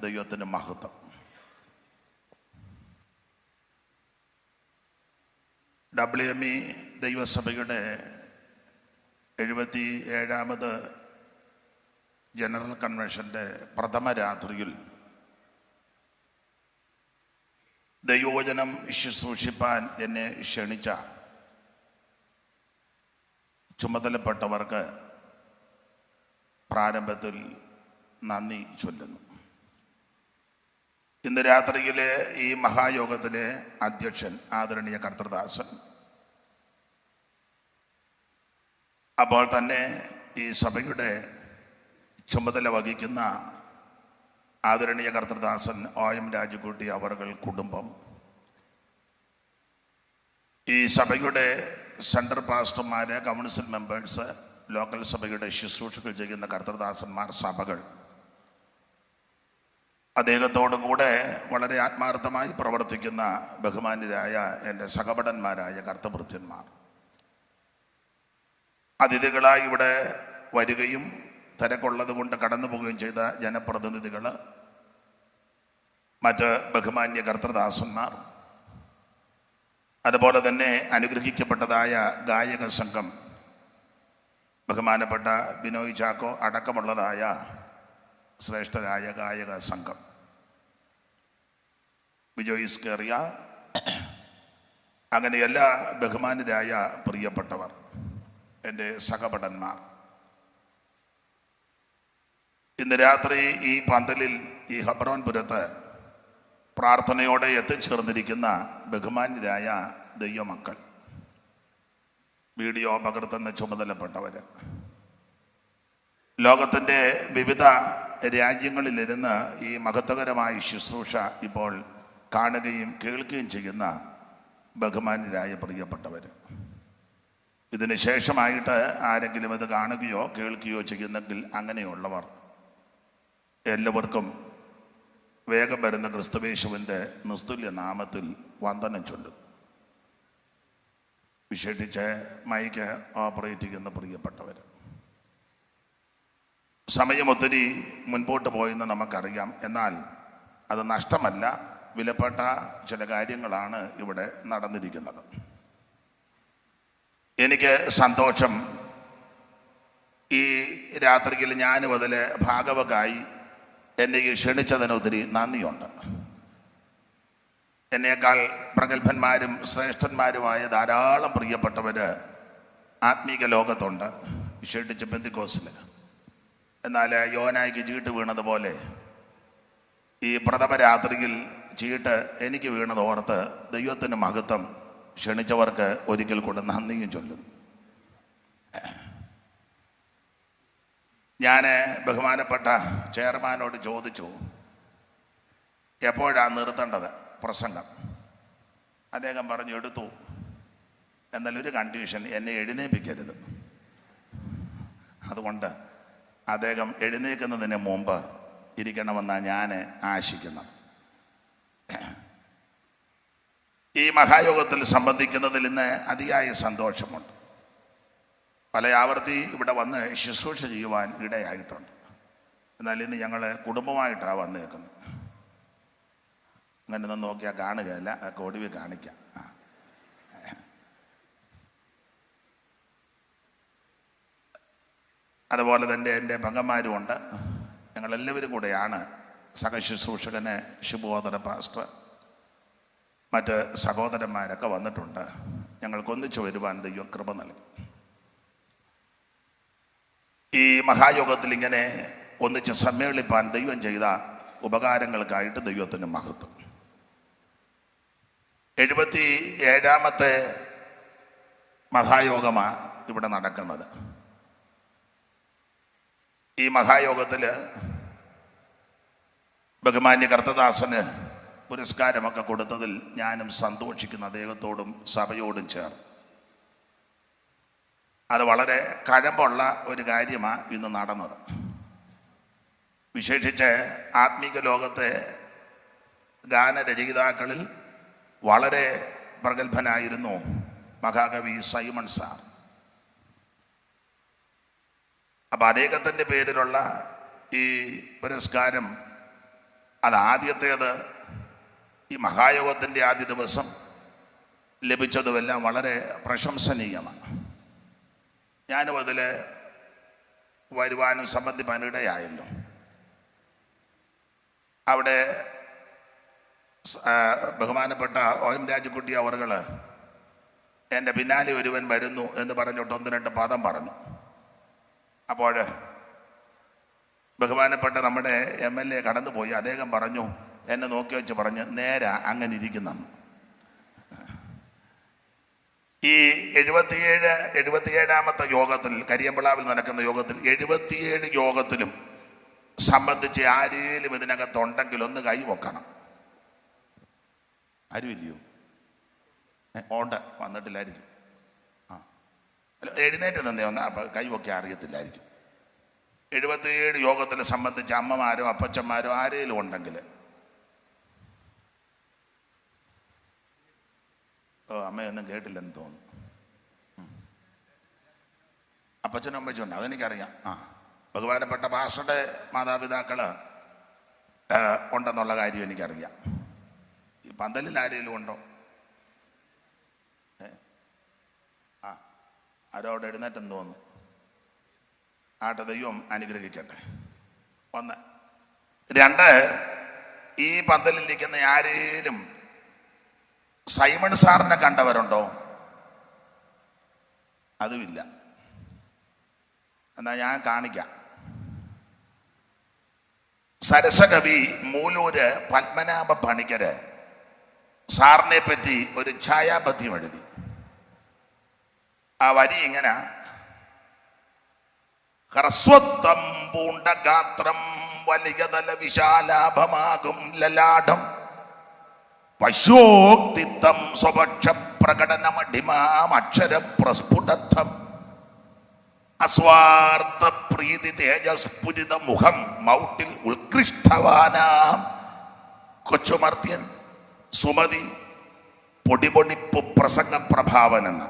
ദൈവത്തിന് മഹത്വം. WME ദൈവസഭയുടെ 77ാമത് ജനറൽ കൺവെൻഷൻ്റെ പ്രഥമ രാത്രിയിൽ ദൈവവചനം ശുശ്രൂഷിപ്പാൻ എന്നെ ക്ഷണിച്ച ചുമതലപ്പെട്ടവർക്ക് പ്രാരംഭത്തിൽ നന്ദി ചൊല്ലുന്നു. ഇന്ന് രാത്രിയിലെ ഈ മഹായോഗത്തിലെ അധ്യക്ഷൻ ആദരണീയ കർത്തൃദാസൻ, അപ്പോൾ തന്നെ ഈ സഭയുടെ ചുമതല വഹിക്കുന്ന ആദരണീയ കർത്തൃദാസൻ OM രാജുക്കുട്ടി അവர்கள் കുടുംബം, ഈ സഭയുടെ സെൻട്രൽ പാസ്റ്റർമാര്, കൗൺസിൽ മെമ്പേഴ്സ്, ലോക്കൽ സഭയുടെ ശുശ്രൂഷകൾ ചെയ്യുന്ന കർത്തൃദാസന്മാർ, സഭകൾ, അദ്ദേഹത്തോടു കൂടെ വളരെ ആത്മാർത്ഥമായി പ്രവർത്തിക്കുന്ന ബഹുമാന്യരായ എൻ്റെ സഹപടന്മാരായ കർത്തഭൃത്യന്മാർ, അതിഥികളായി ഇവിടെ വരികയും തിരക്കുള്ളത് കൊണ്ട് കടന്നു പോവുകയും ചെയ്ത ജനപ്രതിനിധികൾ, മറ്റ് ബഹുമാന്യ കർത്തൃദാസന്മാർ, അതുപോലെ തന്നെ അനുഗ്രഹിക്കപ്പെട്ടതായ ഗായക സംഘം, ബഹുമാനപ്പെട്ട ബിനോയ് ചാക്കോ അടക്കമുള്ളതായ ശ്രേഷ്ഠരായ ഗായക സംഘം, ബിജോയ് സ്കേറിയ, അങ്ങനെ എല്ലാ ബഹുമാനരായ പ്രിയപ്പെട്ടവർ, എൻ്റെ സഹപടന്മാർ, ഇന്ന് രാത്രി ഈ പന്തലിൽ ഈ ഹബ്രോൻപുരത്ത് പ്രാർത്ഥനയോടെ എത്തിച്ചേർന്നിരിക്കുന്ന ബഹുമാന്യരായ ദൈവമക്കൾ, വീഡിയോ പകർത്തുന്ന ചുമതലപ്പെട്ടവർ, ലോകത്തിൻ്റെ വിവിധ രാജ്യങ്ങളിലിരുന്ന് ഈ മഹത്വകരമായ ശുശ്രൂഷ ഇപ്പോൾ കാണുകയും കേൾക്കുകയും ചെയ്യുന്ന ബഹുമാന്യരായ പ്രിയപ്പെട്ടവർ, ഇതിന് ശേഷമായിട്ട് ആരെങ്കിലും ഇത് കാണുകയോ കേൾക്കുകയോ ചെയ്യുന്നെങ്കിൽ അങ്ങനെയുള്ളവർ എല്ലാവർക്കും വേഗം വരുന്ന ക്രിസ്തുവേശുവിൻ്റെ നിസ്തുല്യ നാമത്തിൽ വന്ദനം ചൊല്ലും. വിശേഷിച്ച് മൈക്ക് ഓപ്പറേറ്റ് ചെയ്യുന്ന പ്രിയപ്പെട്ടവർ, സമയം ഒത്തിരി മുൻപോട്ട് പോയെന്ന് നമുക്കറിയാം. എന്നാൽ അത് നഷ്ടമല്ല, വിലപ്പെട്ട ചില കാര്യങ്ങളാണ് ഇവിടെ നടന്നിരിക്കുന്നത്. എനിക്ക് സന്തോഷം, ഈ രാത്രിയിൽ ഞാനും അതിൽ ഭാഗവകായി എന്നെ ക്ഷണിച്ചതിന് ഒത്തിരി നന്ദിയുണ്ട്. എന്നേക്കാൾ പ്രഗത്ഭന്മാരും ശ്രേഷ്ഠന്മാരുമായ ധാരാളം പ്രിയപ്പെട്ടവർ ആത്മീക ലോകത്തുണ്ട്, വിശേഷിച്ച് പെന്തിക്കോസിൽ. എന്നാൽ യോനായ്ക്ക് ചീട്ട് വീണതുപോലെ ഈ പ്രഥമ രാത്രിയിൽ ചീട്ട് എനിക്ക് വീണത് ഓർത്ത് ദൈവത്തിന് മഹത്വം ക്ഷണിച്ചവർക്ക് ഒരിക്കൽ കൂടെ നന്ദിയും ചൊല്ലുന്നു. ഞാൻ ബഹുമാനപ്പെട്ട ചെയർമാനോട് ചോദിച്ചു എപ്പോഴാണ് നിർത്തേണ്ടത് പ്രസംഗം. അദ്ദേഹം പറഞ്ഞു എടുത്തു, എന്നാൽ ഒരു കണ്ടീഷൻ, എന്നെ എഴുന്നേൽപ്പിക്കരുത്. അതുകൊണ്ട് അദ്ദേഹം എഴുന്നേൽക്കുന്നതിന് മുമ്പ് ഇരിക്കണമെന്നാണ് ഞാൻ ആശിക്കുന്നത്. ഈ മഹായോഗത്തിൽ സംബന്ധിക്കുന്നതിൽ ഇന്ന് അതിയായ സന്തോഷമുണ്ട്. പല ആവർത്തി ഇവിടെ വന്ന് ശുശ്രൂഷ ചെയ്യുവാൻ ഇടയായിട്ടുണ്ട്. എന്നാൽ ഇന്ന് ഞങ്ങൾ കുടുംബമായിട്ടാണ് വന്നേക്കുന്നത്. അങ്ങനെ ഒന്നും നോക്കിയാൽ കാണുകയല്ല, അതൊക്കെ ഒടുവിൽ കാണിക്കാം. അതുപോലെ തന്നെ എൻ്റെ പെങ്ങന്മാരുമുണ്ട്. ഞങ്ങളെല്ലാവരും കൂടെയാണ്. സഹശുശ്രൂഷകന് ശുഭോദര പാസ്റ്റർ, മറ്റ് സഹോദരന്മാരൊക്കെ വന്നിട്ടുണ്ട്. ഞങ്ങൾക്കൊന്നിച്ചു വരുവാൻ ദൈവം കൃപ നൽകി. ഈ മഹായോഗത്തിൽ ഇങ്ങനെ ഒന്നിച്ച് സമ്മേളിപ്പാൻ ദൈവം ചെയ്ത ഉപകാരങ്ങൾക്കായിട്ട് ദൈവത്തിന് മഹത്വം. 77ാമത്തെ മഹായോഗമാണ് ഇവിടെ നടക്കുന്നത്. ഈ മഹായോഗത്തിൽ ബഹുമാന്യ കർത്തദാസന് പുരസ്കാരമൊക്കെ കൊടുത്തതിൽ ഞാനും സന്തോഷിക്കുന്ന അദ്ദേഹത്തോടും സഭയോടും ചേർന്ന്. അത് വളരെ കഴമ്പുള്ള ഒരു കാര്യമാണ് ഇന്ന് നടന്നത്. വിശേഷിച്ച് ആത്മീക ലോകത്തെ ഗാനരചയിതാക്കളിൽ വളരെ പ്രഗത്ഭനായിരുന്നു മഹാകവി സൈമൺ സാർ. അപ്പം അദ്ദേഹത്തിൻ്റെ പേരിലുള്ള ഈ പുരസ്കാരം അത് ആദ്യത്തേത് ഈ മഹായോഗത്തിൻ്റെ ആദ്യ ദിവസം ലഭിച്ചതുമെല്ലാം വളരെ പ്രശംസനീയമാണ്. ഞാനും അതിൽ വരുവാനും സംബന്ധിപ്പാനിടയായല്ലോ. അവിടെ ബഹുമാനപ്പെട്ട OM രാജുക്കുട്ടി അവറുകൾ എൻ്റെ പിന്നാലെ ഒരുവൻ വരുന്നു എന്ന് പറഞ്ഞിട്ട് 1-2 പദം പറഞ്ഞു. അപ്പോൾ ബഹുമാനപ്പെട്ട നമ്മുടെ MLA കടന്നുപോയി. അദ്ദേഹം പറഞ്ഞു, എന്നെ നോക്കി വെച്ച് പറഞ്ഞു, നേരാ അങ്ങനെ ഇരിക്കുന്നെന്ന്. ഈ 77ാമത്തെ യോഗത്തിൽ, കരിയമ്പളാവിൽ നടക്കുന്ന യോഗത്തിൽ 77 യോഗത്തിലും സംബന്ധിച്ച് ആരെങ്കിലും ഇതിനകത്തുണ്ടെങ്കിൽ ഒന്ന് കൈ വെക്കണം. ആരുമില്ലയോ? ഉണ്ട്, വന്നിട്ടില്ലായിരിക്കും. എഴുന്നേറ്റ് നിന്നേ ഒന്ന്, അപ്പം കൈ വെക്കാൻ അറിയത്തില്ലായിരിക്കും. 77 യോഗത്തിൽ സംബന്ധിച്ച് അമ്മമാരോ അപ്പച്ചന്മാരോ ആരെങ്കിലും ഉണ്ടെങ്കിൽ, അമ്മയൊന്നും കേട്ടില്ലെന്ന് തോന്നുന്നു. അപ്പച്ചനും അമ്മച്ചുണ്ട്, അതെനിക്കറിയാം. ബഹുമാനപ്പെട്ട പാസ്റ്ററുടെ മാതാപിതാക്കൾ ഉണ്ടെന്നുള്ള കാര്യം എനിക്കറിയാം. ഈ പന്തലിൽ ആരെങ്കിലും ഉണ്ടോ? ആരോ അവിടെ എഴുന്നേറ്റെന്ന് തോന്നുന്നു. ആട്ടെ, ദൈവം അനുഗ്രഹിക്കട്ടെ. 1. 2, ഈ പന്തലിരിക്കുന്ന ആരെങ്കിലും സൈമൺ സാറിനെ കണ്ടവരുണ്ടോ? അതുമില്ല. എന്നാ ഞാൻ കാണിക്കാം. സരസകവി മൂലൂര് പത്മനാഭ പണിക്കര് സാറിനെ പറ്റി ഒരു ഛായാപദ്യം എഴുതി. ആ വരി ഇങ്ങനെ: ഹ്രസ്വത്വം പൂണ്ട ഗാത്രം വലിയതല വിശാലാഭമാകും ലലാഢം വശ്യോക്തിത്വം സ്വപക്ഷ പ്രകടനമഠിമാം അക്ഷര പ്രസ്ഫുടത്വം അസ്വാർത്ഥ പ്രീതി തേജസ്ഫുരിത മുഖം മൗട്ടിൽ ഉത്കൃഷ്ടവാനാം കൊച്ചുമർത്യൻ സുമതി പൊടിപൊടിപ്പ് പ്രസംഗ പ്രഭാവനെന്ന്.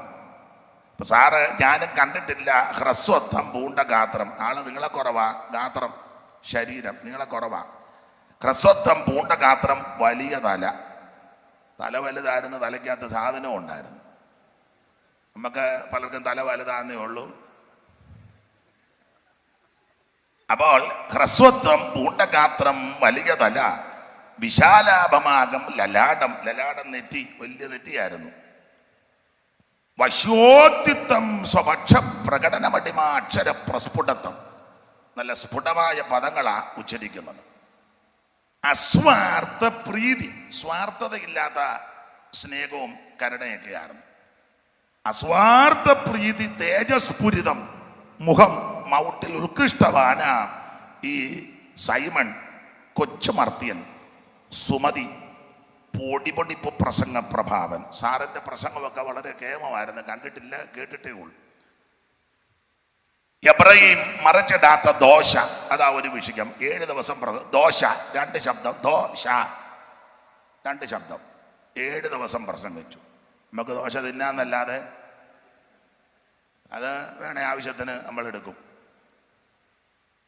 സാറ് ഞാനും കണ്ടിട്ടില്ല ഹ്രസ്വത്വം പൂണ്ട ഗാത്രം. ആള് നിങ്ങളെ കുറവാ, ഗാത്രം ശരീരം നിങ്ങളെ കുറവാ. ഹ്രസ്വത്വം പൂണ്ട ഗാത്രം, വലിയ തല. തല വലുതായിരുന്നു, തലയ്ക്കകത്ത് സാധനവും ഉണ്ടായിരുന്നു. നമുക്ക് പലർക്കും തല വലുതാന്നേ ഉള്ളൂ. അപ്പോൾ ഹ്രസ്വത്വം പൂണ്ട ഗാത്രം, വലിയ തല, വിശാലാഭമാകം ലലാടം. ലലാടം നെറ്റി, വലിയ നെറ്റിയായിരുന്നു. വശ്യോക്തിത്വം സ്വപക്ഷ പ്രകടനമടിമാ അക്ഷര പ്രസ്ഫുടത്വം. നല്ല സ്ഫുടമായ പദങ്ങളാ ഉച്ചരിക്കുന്നത്. അസ്വാർത്ഥ പ്രീതി, സ്വാർത്ഥതയില്ലാത്ത സ്നേഹവും കരുണയൊക്കെയായിരുന്നു. അസ്വാർത്ഥ പ്രീതി തേജസ്ഫുരിതം മുഖം മൗട്ടിൽ ഉത്കൃഷ്ടവാന. ഈ സൈമൺ, കൊച്ചുമർത്യൻ, സുമതി, പൊടിപൊടിപ്പ് പ്രസംഗ പ്രഭാവൻ. സാറിൻ്റെ പ്രസംഗമൊക്കെ വളരെ കേമമായിരുന്നു. കണ്ടിട്ടില്ല, കേട്ടിട്ടേ ഉള്ളൂ. എബ്രഹീം മറച്ചിടാത്ത ദോശ, അതാ ഒരു വിഷയം. 7 ദിവസം ദോശ, 2 ശബ്ദം, ദോശ 2 ശബ്ദം, 7 ദിവസം പ്രസംഗിച്ചു. നമുക്ക് ദോശ തിന്നാന്നല്ലാതെ അത് വേണേ ആവശ്യത്തിന് നമ്മൾ എടുക്കും.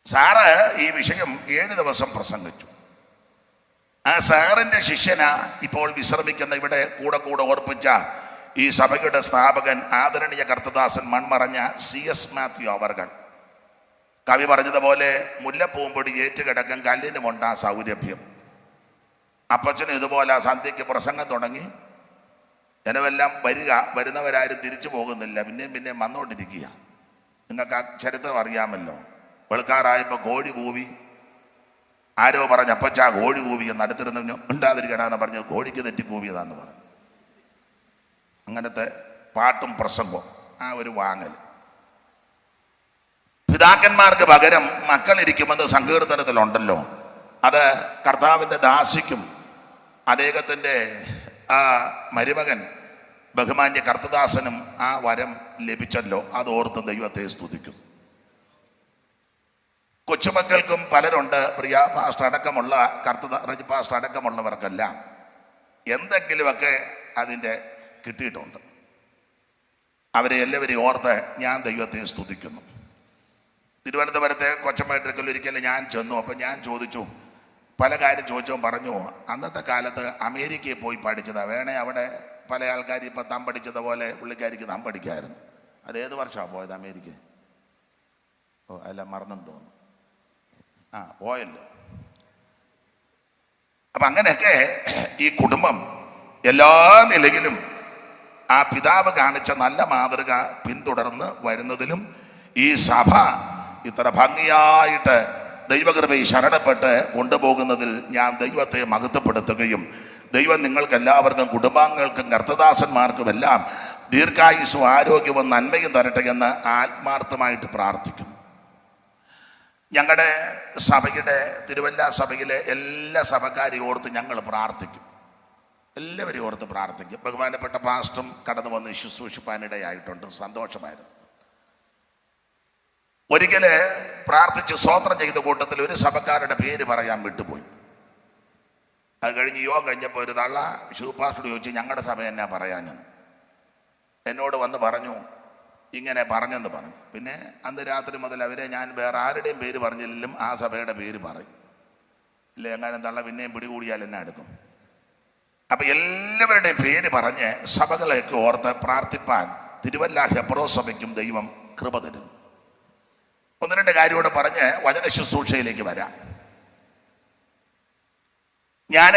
സാറ് ഈ വിഷയം 7 ദിവസം പ്രസംഗിച്ചു. ആ സാറിൻ്റെ ശിഷ്യന ഇപ്പോൾ വിശ്രമിക്കുന്ന, ഇവിടെ കൂടെ ഓർപ്പിച്ച ഈ സഭയുടെ സ്ഥാപകൻ ആദരണീയ കർത്തദാസൻ മൺമറഞ്ഞ CS മാത്യു അവർകൾ. കവി പറഞ്ഞതുപോലെ മുല്ലപ്പൂമ്പൊടി ഏറ്റുകിടക്കും കല്ലിനുമുണ്ടാ സൗരഭ്യം. അപ്പച്ചനും ഇതുപോലെ സന്ധ്യയ്ക്ക് പ്രസംഗം തുടങ്ങി. ജനമെല്ലാം വരുന്നവരാരും തിരിച്ചു പോകുന്നില്ല, പിന്നെയും വന്നുകൊണ്ടിരിക്കുക. നിങ്ങൾക്ക് ആ ചരിത്രം അറിയാമല്ലോ. വെളുക്കാറായപ്പോൾ കോഴി കൂവി. ആരോ പറഞ്ഞ അപ്പച്ച കോഴി കൂവി എന്ന് അടുത്തിരുന്നു ഉണ്ടാതിരിക്കണമെന്ന് പറഞ്ഞ് കോഴിക്ക് തെറ്റി കൂവിയതാന്ന് പറഞ്ഞു. അങ്ങനത്തെ പാട്ടും പ്രസംഗവും ആ ഒരു വാങ്ങൽ. പിതാക്കന്മാർക്ക് പകരം മക്കളിരിക്കുമെന്ന് സങ്കീർത്തനത്തിലുണ്ടല്ലോ. അത് കർത്താവിൻ്റെ ദാസിക്കും അദ്ദേഹത്തിൻ്റെ ആ മരുമകൻ ബഹുമാന്യ കർത്തദാസനും ആ വരം ലഭിച്ചല്ലോ. അതോർത്ത് ദൈവത്തെ സ്തുതിക്കും. കൊച്ചുമക്കൾക്കും പലരുണ്ട്. പ്രിയ പാസ്റ്റർ അടക്കമുള്ള റജി പാസ്റ്റർ അടക്കമുള്ളവർക്കെല്ലാം എന്തെങ്കിലുമൊക്കെ അതിൻ്റെ കിട്ടിയിട്ടുണ്ട്. അവരെ എല്ലാവരെയും ഓർത്ത് ഞാൻ ദൈവത്തെ സ്തുതിക്കുന്നു. തിരുവനന്തപുരത്തെ കൊച്ചമ്മേട്ടരിക്കൽ ഒരിക്കലും ഞാൻ ചെന്നു. അപ്പം ഞാൻ ചോദിച്ചു, പല കാര്യം ചോദിച്ചോ പറഞ്ഞു, അന്നത്തെ കാലത്ത് അമേരിക്കയിൽ പോയി പഠിച്ചതാ, വേണേ അവിടെ പല ആൾക്കാർ ഇപ്പം താൻ പഠിച്ചതുപോലെ പുള്ളിക്കാരിക്ക് താൻ പഠിക്കായിരുന്നു. അതേത് വർഷമാണ് പോയത് അമേരിക്ക? ഓ അല്ല, മറന്നെന്ന് തോന്നുന്നു. പോയല്ലോ. അപ്പം അങ്ങനെയൊക്കെ ഈ കുടുംബം എല്ലാ നിലയിലും ആ പിതാവ് കാണിച്ച നല്ല മാതൃക പിന്തുടർന്ന് വരുന്നതിലും ഈ സഭ ഇത്ര ഭംഗിയായിട്ട് ദൈവകൃപയിൽ ശരണപ്പെട്ട് കൊണ്ടുപോകുന്നതിൽ ഞാൻ ദൈവത്തെ മഹത്വപ്പെടുത്തുകയും ദൈവം നിങ്ങൾക്ക് എല്ലാവർക്കും കുടുംബാംഗങ്ങൾക്കും കർത്തദാസന്മാർക്കും എല്ലാം ദീർഘായുസ്സും ആരോഗ്യവും നന്മയും തരട്ടെ എന്ന് ആത്മാർത്ഥമായിട്ട് പ്രാർത്ഥിക്കുന്നു. ഞങ്ങളുടെ സഭയുടെ തിരുവല്ല സഭയിലെ എല്ലാ സഭക്കാരെയും ഓർത്ത് ഞങ്ങൾ പ്രാർത്ഥിക്കും. എല്ലാവരെയും ഓർത്ത് പ്രാർത്ഥിക്കും. ബഹുമാനപ്പെട്ട പാസ്റ്ററും കടന്നു വന്ന് ശുശ്രൂഷിപ്പാനിടയായിട്ടുണ്ട്. സന്തോഷമായിരുന്നു. ഒരിക്കൽ പ്രാർത്ഥിച്ച് സ്തോത്രം ചെയ്ത കൂട്ടത്തിൽ ഒരു സഭക്കാരുടെ പേര് പറയാൻ വിട്ടുപോയി. അത് കഴിഞ്ഞ് യോഗം കഴിഞ്ഞപ്പോൾ ഒരു തള്ള ശിവപാസ്റ്ററോട് ചോദിച്ചു, ഞങ്ങളുടെ സഭ എന്നാ പറയാഞ്ഞെന്ന്. എന്നോട് വന്ന് പറഞ്ഞു, ഇങ്ങനെ പറഞ്ഞെന്ന് പറഞ്ഞു. പിന്നെ അന്ന് രാത്രി മുതൽ അവരെ ഞാൻ വേറെ ആരുടെയും പേര് പറഞ്ഞില്ലെങ്കിലും ആ സഭയുടെ പേര് പറയും. ഇല്ല എങ്ങാനും തള്ള പിന്നെയും പിടികൂടിയാൽ എന്നെ എടുക്കും. അപ്പം എല്ലാവരുടെയും പേര് പറഞ്ഞ് സഭകളെയൊക്കെ ഓർത്ത് പ്രാർത്ഥിപ്പാൻ തിരുവല്ല ഹെബ്രോൻ സഭയ്ക്കും ദൈവം കൃപ തരുന്നു. ഒന്ന് രണ്ട് കാര്യമോടെ പറഞ്ഞ് വചന ശുശ്രൂഷയിലേക്ക് വരാം. ഞാൻ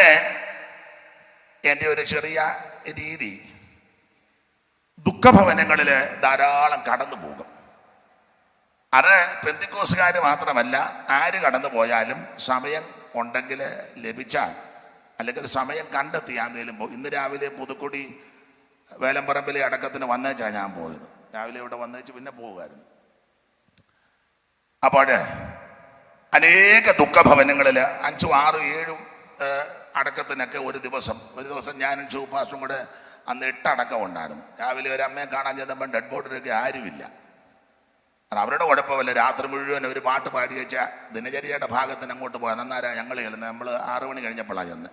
എൻ്റെ ഒരു ചെറിയ രീതി, ദുഃഖഭവനങ്ങളിൽ ധാരാളം കടന്നു പോകും. അത് പെന്തിക്കോസുകാർ മാത്രമല്ല, ആര് കടന്നു പോയാലും സമയം ഉണ്ടെങ്കിൽ ലഭിച്ചാൽ, അല്ലെങ്കിൽ സമയം കണ്ടെത്തിയാന്നേലും പോകും. ഇന്ന് രാവിലെ പുതുക്കുടി വേലമ്പറമ്പിലെ അടക്കത്തിന് വന്നേച്ചാണ് ഞാൻ പോയത്. രാവിലെ ഇവിടെ വന്നേച്ച് പിന്നെ പോകുമായിരുന്നു. അപ്പോൾ അനേക ദുഃഖഭവനങ്ങളിൽ 5, 6, 7 അടക്കത്തിനൊക്കെ ഒരു ദിവസം ഞാനും ശിവപാസ്റ്ററും കൂടെ അന്ന് 8 അടക്കം ഉണ്ടായിരുന്നു. രാവിലെ ഒരു അമ്മയെ കാണാൻ ചെന്നപ്പോൾ ഡെഡ് ബോഡിയിലൊക്കെ ആരുമില്ല. അവരുടെ കുഴപ്പമല്ല, രാത്രി മുഴുവൻ ഒരു പാട്ട് പാടി വെച്ചാൽ ദിനചര്യയുടെ ഭാഗത്തിന് അങ്ങോട്ട് പോകാൻ. അന്നേരം ഞങ്ങൾ ചെല്ലുന്നത് നമ്മൾ 6 മണി കഴിഞ്ഞപ്പോഴാണ് ചെന്ന്.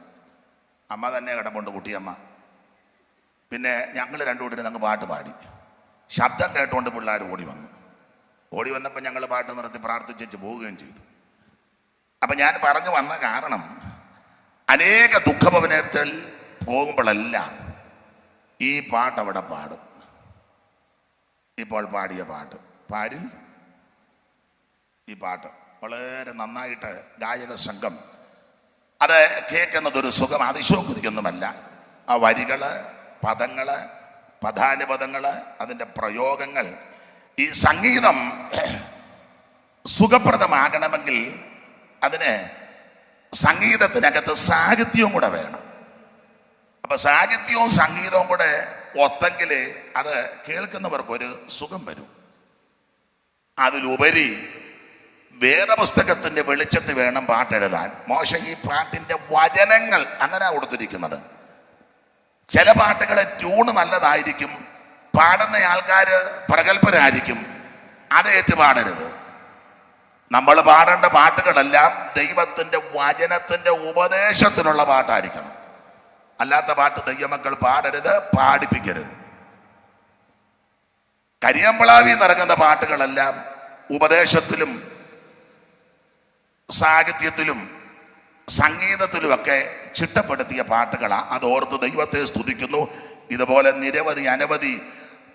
അമ്മ തന്നെ കിടപ്പുണ്ട്, കുട്ടിയമ്മ. പിന്നെ ഞങ്ങൾ രണ്ടുകൂട്ടിന് ഞങ്ങൾ പാട്ട് പാടി. ശബ്ദം കേട്ടുകൊണ്ട് പിള്ളേർ ഓടി വന്നപ്പോൾ ഞങ്ങൾ പാട്ട് നിർത്തി പ്രാർത്ഥിച്ചു പോവുകയും ചെയ്തു. അപ്പം ഞാൻ പറഞ്ഞു വന്ന കാരണം, അനേക ദുഃഖഭവനത്തിൽ പോകുമ്പോഴെല്ലാം ഈ പാട്ട് അവിടെ പാടും. ഇപ്പോൾ പാടിയ പാട്ട് പാരിൽ ഈ പാട്ട് വളരെ നന്നായിട്ട് ഗായക സംഘം അത് കേൾക്കുന്നതൊരു സുഖം, അതിശോക്തിയൊന്നുമല്ല. ആ വരികള്, പദങ്ങള്, പദാനുപദങ്ങള്, അതിൻ്റെ പ്രയോഗങ്ങൾ. ഈ സംഗീതം സുഖപ്രദമാകണമെങ്കിൽ അതിന് സംഗീതത്തിനകത്ത് സാഹിത്യവും കൂടെ വേണം. അപ്പൊ സാഹിത്യവും സംഗീതവും കൂടെ ഒത്തെങ്കിൽ അത് കേൾക്കുന്നവർക്കൊരു സുഖം വരും. അതിലുപരി വേദപുസ്തകത്തിന്റെ വെളിച്ചത്തിൽ വേണം പാട്ടെഴുതാൻ. മോശ ഈ പാട്ടിന്റെ വചനങ്ങൾ അങ്ങനെ കൊടുത്തിരിക്കുന്നത്. ചില പാട്ടുകളെ ട്യൂണ് നല്ലതായിരിക്കും, പാടുന്ന ആൾക്കാർ പ്രഗത്ഭരായിരിക്കും, അതേറ്റ് പാടരുത്. നമ്മൾ പാടേണ്ട പാട്ടുകളെല്ലാം ദൈവത്തിന്റെ വചനത്തിന്റെ ഉപദേശത്തിനുള്ള പാട്ടായിരിക്കണം. അല്ലാത്ത പാട്ട് ദൈവമക്കൾ പാടരുത്, പാടിപ്പിക്കരുത്. കരിയമ്പളാവി നിറങ്ങുന്ന പാട്ടുകളെല്ലാം ഉപദേശത്തിലും സാഹിത്യത്തിലും സംഗീതത്തിലുമൊക്കെ ചിട്ടപ്പെടുത്തിയ പാട്ടുകളാണ്. അതോർത്ത് ദൈവത്തെ സ്തുതിക്കുന്നു. ഇതുപോലെ നിരവധി അനവധി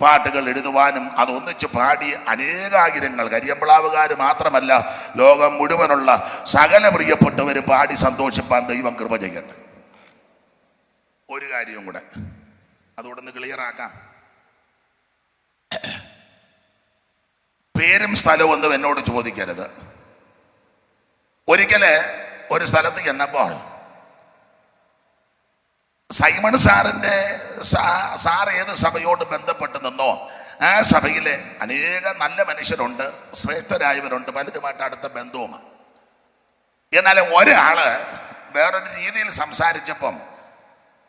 പാട്ടുകൾ എഴുതുവാനും അതൊന്നിച്ച് പാടി അനേകായിരങ്ങൾ, കരിയമ്പളാവുകാർ മാത്രമല്ല ലോകം മുഴുവനുള്ള സകല പ്രിയപ്പെട്ടവരും പാടി സന്തോഷിപ്പാൻ ദൈവം കൃപ ചെയ്യട്ടെ. ഒരു കാര്യവും കൂടെ അതുകൂടെ ഒന്ന് ക്ലിയറാക്കാം. പേരും സ്ഥലവും ഒന്നും എന്നോട് ചോദിക്കരുത്. ഒരിക്കല് ഒരു സ്ഥലത്ത് ചെന്നപ്പോൾ സൈമൺ സാറിൻ്റെ സാർ ഏത് സഭയോട് ബന്ധപ്പെട്ട് നിന്നോ ആ സഭയിലെ അനേക നല്ല മനുഷ്യരുണ്ട്, ശ്രേഷ്ഠരായവരുണ്ട്, പലരുമായിട്ട് അടുത്ത ബന്ധവുമാണ്. എന്നാൽ ഒരാള് വേറൊരു രീതിയിൽ സംസാരിച്ചപ്പം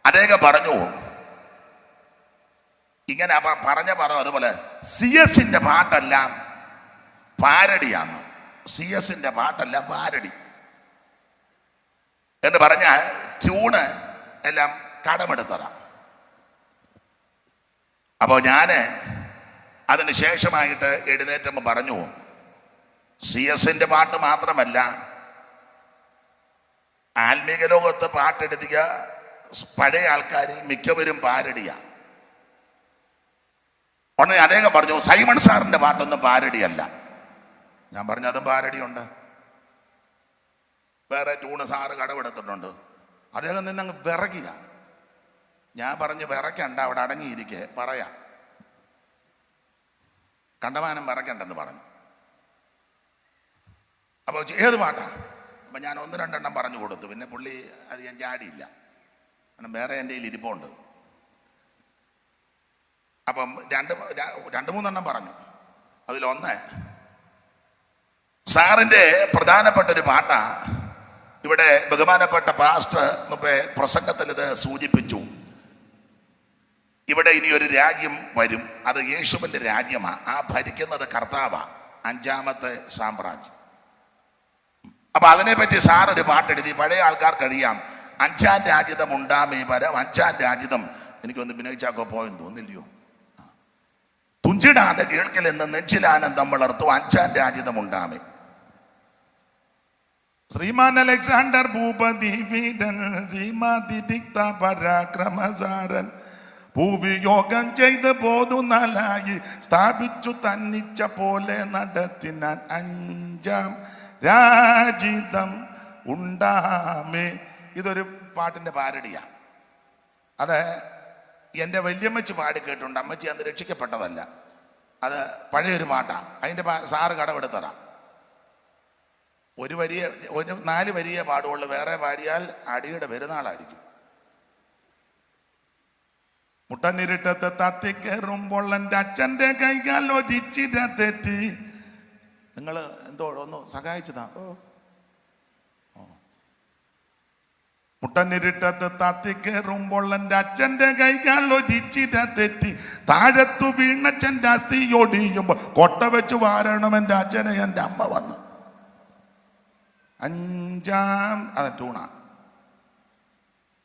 അദ്ദേഹം പറഞ്ഞു, ഇങ്ങനെ പറഞ്ഞ പദം അതുപോലെ CS-ന്റെ പാട്ടെല്ലാം പാരടിയാണ്. CS-ന്റെ പാട്ടെല്ലാം പാരടി എന്ന് പറഞ്ഞാൽ ട്യൂണ് എല്ലാം കടമെടുത്തതാണ്. അപ്പോൾ ഞാൻ അതിന് ശേഷമായിട്ട് എഴുന്നേറ്റപ്പോൾ പറഞ്ഞു, CS-ന്റെ പാട്ട് മാത്രമല്ല ആത്മീക ലോകത്ത് പാട്ടെഴുതിയ പഴയ ആൾക്കാരിൽ മിക്കവരും പാരടിയ. ഉടനെ അദ്ദേഹം പറഞ്ഞു സൈമൺ സാറിന്റെ പാട്ടൊന്നും പാരടിയല്ല. ഞാൻ പറഞ്ഞു അതും പാരടിയുണ്ട്, വേറെ ട്യൂണ് സാറ് കടമെടുത്തിട്ടുണ്ട്. അദ്ദേഹം നിന്നങ്ങ് വിറയ്ക്കുക. ഞാൻ പറഞ്ഞു വിറയ്ക്കണ്ട, അവിടെ അടങ്ങിയിരിക്കെ പറയാം, കണ്ടമാനം വിറയ്ക്കണ്ടെന്ന് പറഞ്ഞു. അപ്പോൾ ഏത് പാട്ടാ? അപ്പം ഞാൻ 1-2 പറഞ്ഞു കൊടുത്തു. പിന്നെ പുള്ളി അത് ഞാൻ ചാടിയില്ല, കാരണം വേറെ എൻ്റെ കയ്യിൽ ഇരിപ്പുണ്ട്. അപ്പം 2-3 പറഞ്ഞു. അതിലൊന്ന് സാറിൻ്റെ പ്രധാനപ്പെട്ട ഒരു പാട്ടാ. ഇവിടെ ബഹുമാനപ്പെട്ട പാസ്റ്റർ മുമ്പേ പ്രസംഗത്തിൽ ഇത് സൂചിപ്പിച്ചു. ഇവിടെ ഇനി ഒരു രാജ്യം വരും, അത് യേശുവിൻ്റെ രാജ്യമാണ്. ആ ഭരിക്കുന്നത് കർത്താവാ, 5ാമത്തെ സാമ്രാജ്യം. അപ്പൊ അതിനെപ്പറ്റി സാറൊരു പാട്ടെഴുതി. പഴയ ആൾക്കാർക്കറിയാം, 5ാം രാജ്യതം ഉണ്ടാമേ വരം, 5ാം രാജ്യതം. എനിക്കൊന്ന് ബിനോയ് പോയെന്ന് തോന്നില്ലയോ? തുഞ്ചിടാതെ കേൾക്കലെന്ന് നെഞ്ചിലാനന്ദം വളർത്തു, 5ാം രാജ്യതം ഉണ്ടാമേ. ശ്രീമാൻ അലക്സാണ്ടർ ഭൂപതി വീരൻ, പരാക്രമസാരൻ, ഭൂവിയോഗം ചെയ്ത് പോതുനാലായി സ്ഥാപിച്ചു തന്നിച്ച പോലെ നടത്തിനാൻ 5ാം രാജിതം ഉണ്ടാമേ. ഇതൊരു പാട്ടിന്റെ പാരടിയാ. അത് എൻ്റെ വല്യമ്മച്ചി പാടി കേട്ടുണ്ട്. അമ്മച്ചി അന്ന് രക്ഷിക്കപ്പെട്ടതല്ല, അത് പഴയൊരു പാട്ടാ. അതിൻ്റെ സാറ് കടമെടുത്തതാ. ഒരു 4 വരിയെ പാടുള്ളൂ, വേറെ പാടിയാൽ അടിയുടെ പെരുന്നാളായിരിക്കും. മുട്ടനിരുട്ടത്ത് തത്തിക്കേറുമ്പോൾ എൻ്റെ അച്ഛൻ്റെ കൈകാലോ ഒരിച്ചിര തെറ്റി. നിങ്ങൾ എന്തോ ഒന്ന് സഹായിച്ചതാ. മുട്ടനിരുട്ടത്ത് തത്തിക്കേറുമ്പോൾ എൻ്റെ അച്ഛൻ്റെ കൈകാലോ ഒരിച്ചിര തെറ്റി. താഴത്തു വീണച്ഛൻ്റെ അസ്ഥി ഒടിയുമ്പോൾ കൊട്ട വെച്ച് വാരണം എൻ്റെ അച്ഛനെ എൻ്റെ അമ്മ വന്നു. 5ാം ടൂണ.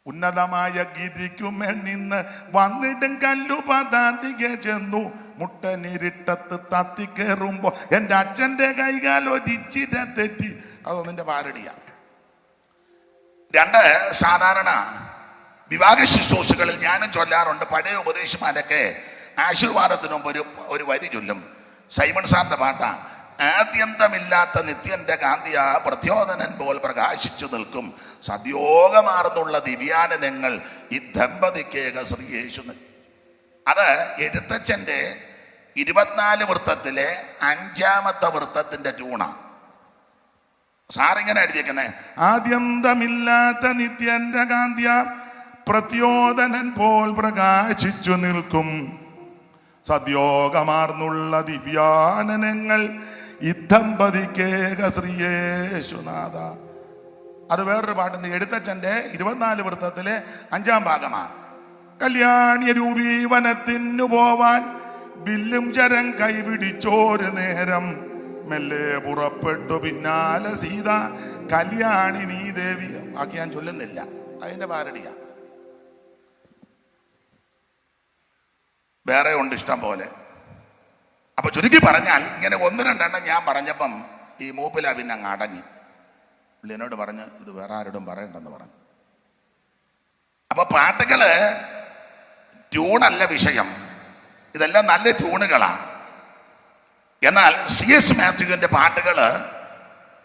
ഉന്നതമായ ഗിരിക്കുമേൽ നിന്ന് വന്നിടും കല്ലു പതാന്തികെ ചെന്നു. മുട്ടനിരുട്ടത്ത് തത്തിക്കേറുമ്പോ എൻ്റെ അച്ഛൻ്റെ കൈകാലോ ഒരിച്ചിര തെറ്റി. അതൊന്നിന്റെ പാരടിയ. 2 സാധാരണ വിവാഹ ശുശ്രൂഷകളിൽ ഞാനും ചൊല്ലാറുണ്ട്. പഴയ ഉപദേശമാരൊക്കെ ആശീർവാദത്തിന് മുമ്പ് ഒരു വരി ചൊല്ലും. സൈമൺ സാറിന്റെ പാട്ടാ. ആദ്യന്തമില്ലാത്ത നിത്യന്റെ കാന്തിയ പ്രത്യോദനൻ പോൽ പ്രകാശിച്ചു നിൽക്കും, സദ്യോഗമാർന്നുള്ള ദിവ്യാനനങ്ങൾ ഈ ദമ്പതിക്കേക ശ്രീ യേശു. അത് എഴുത്തച്ഛൻ്റെ 24 വൃത്തത്തിലെ 5ാമത്തെ വൃത്തത്തിന്റെ ട്യൂണാ. സാറിങ്ങനെ എഴുതിയേക്കുന്നേ, ആദ്യന്തമില്ലാത്ത നിത്യന്റെ കാന്തിയ പ്രത്യോദനൻ പോൽ പ്രകാശിച്ചു നിൽക്കും, സദ്യോഗമാർന്നുള്ള ദിവ്യാനനങ്ങൾ ഇദ്ധമ്പതിക്കേക ശ്രീയേശുനാഥ. അത് വേറൊരു പാട്ടിന്റെ എഴുത്തച്ഛൻ്റെ 24 വൃത്തത്തിലെ 5ാം ഭാഗമാണ്. കല്യാണിയ രൂപീ വനത്തിനു പോവാൻ ബില്ലും ചരം കൈപിടിച്ചോരു നേരം മെല്ലെ പുറപ്പെട്ടു പിന്നാലെ സീത കല്യാണി നീ ദേവി. ബാക്കി ഞാൻ ചൊല്ലുന്നില്ല, അതിന്റെ പാരടിയാ. വേറെ ഉണ്ട് ഇഷ്ടം പോലെ. അപ്പൊ ചുരുക്കി പറഞ്ഞാൽ ഇങ്ങനെ 1-2 ഞാൻ പറഞ്ഞപ്പം ഈ മൂപ്പില പിന്നെ അങ്ങ് അടങ്ങി. പുള്ളി എന്നോട് പറഞ്ഞ് ഇത് വേറെ ആരോടും പറയണ്ടെന്ന് പറഞ്ഞു. അപ്പൊ പാട്ടുകള് ട്യൂണല്ല വിഷയം, ഇതെല്ലാം നല്ല ട്യൂണുകളാ. എന്നാൽ CS മാത്യുവിന്റെ പാട്ടുകള്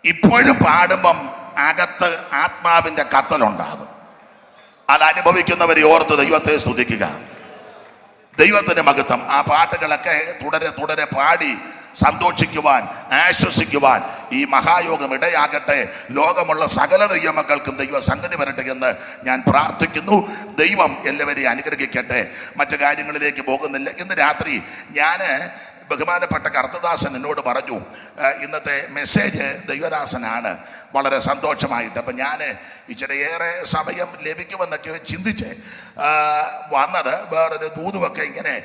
ഇപ്പോഴും പാടുമ്പം അകത്ത് ആത്മാവിന്റെ കത്തലുണ്ടാകും. അത് അനുഭവിക്കുന്നവരെ ഓർത്ത് ദൈവത്തെ സ്തുതിക്കുക. ദൈവത്തിന്റെ മഹത്വം. ആ പാട്ടുകളൊക്കെ തുടരെ പാടി സന്തോഷിക്കുവാൻ, ആശ്വസിക്കുവാൻ ഈ മഹായോഗം ഇടയാകട്ടെ. ലോകമുള്ള സകല ദൈവമക്കൾക്കും ദൈവ സംഗതി വരട്ടെ എന്ന് ഞാൻ പ്രാർത്ഥിക്കുന്നു. ദൈവം എല്ലാവരെയും അനുഗ്രഹിക്കട്ടെ. മറ്റു കാര്യങ്ങളിലേക്ക് പോകുന്നില്ല. ഇന്ന് രാത്രി ഞാൻ ബഹുമാനപ്പെട്ട കർത്തദാസൻ എന്നോട് പറഞ്ഞു, ഇന്നത്തെ മെസ്സേജ് ദൈവദാസനാണ്, വളരെ സന്തോഷമായിട്ട്. അപ്പം ഞാൻ ഇച്ചിരിയേറെ സമയം ലഭിക്കുമെന്നൊക്കെ ചിന്തിച്ച് വന്നത്. വേറൊരു ദൂതുമൊക്കെ ഇങ്ങനെ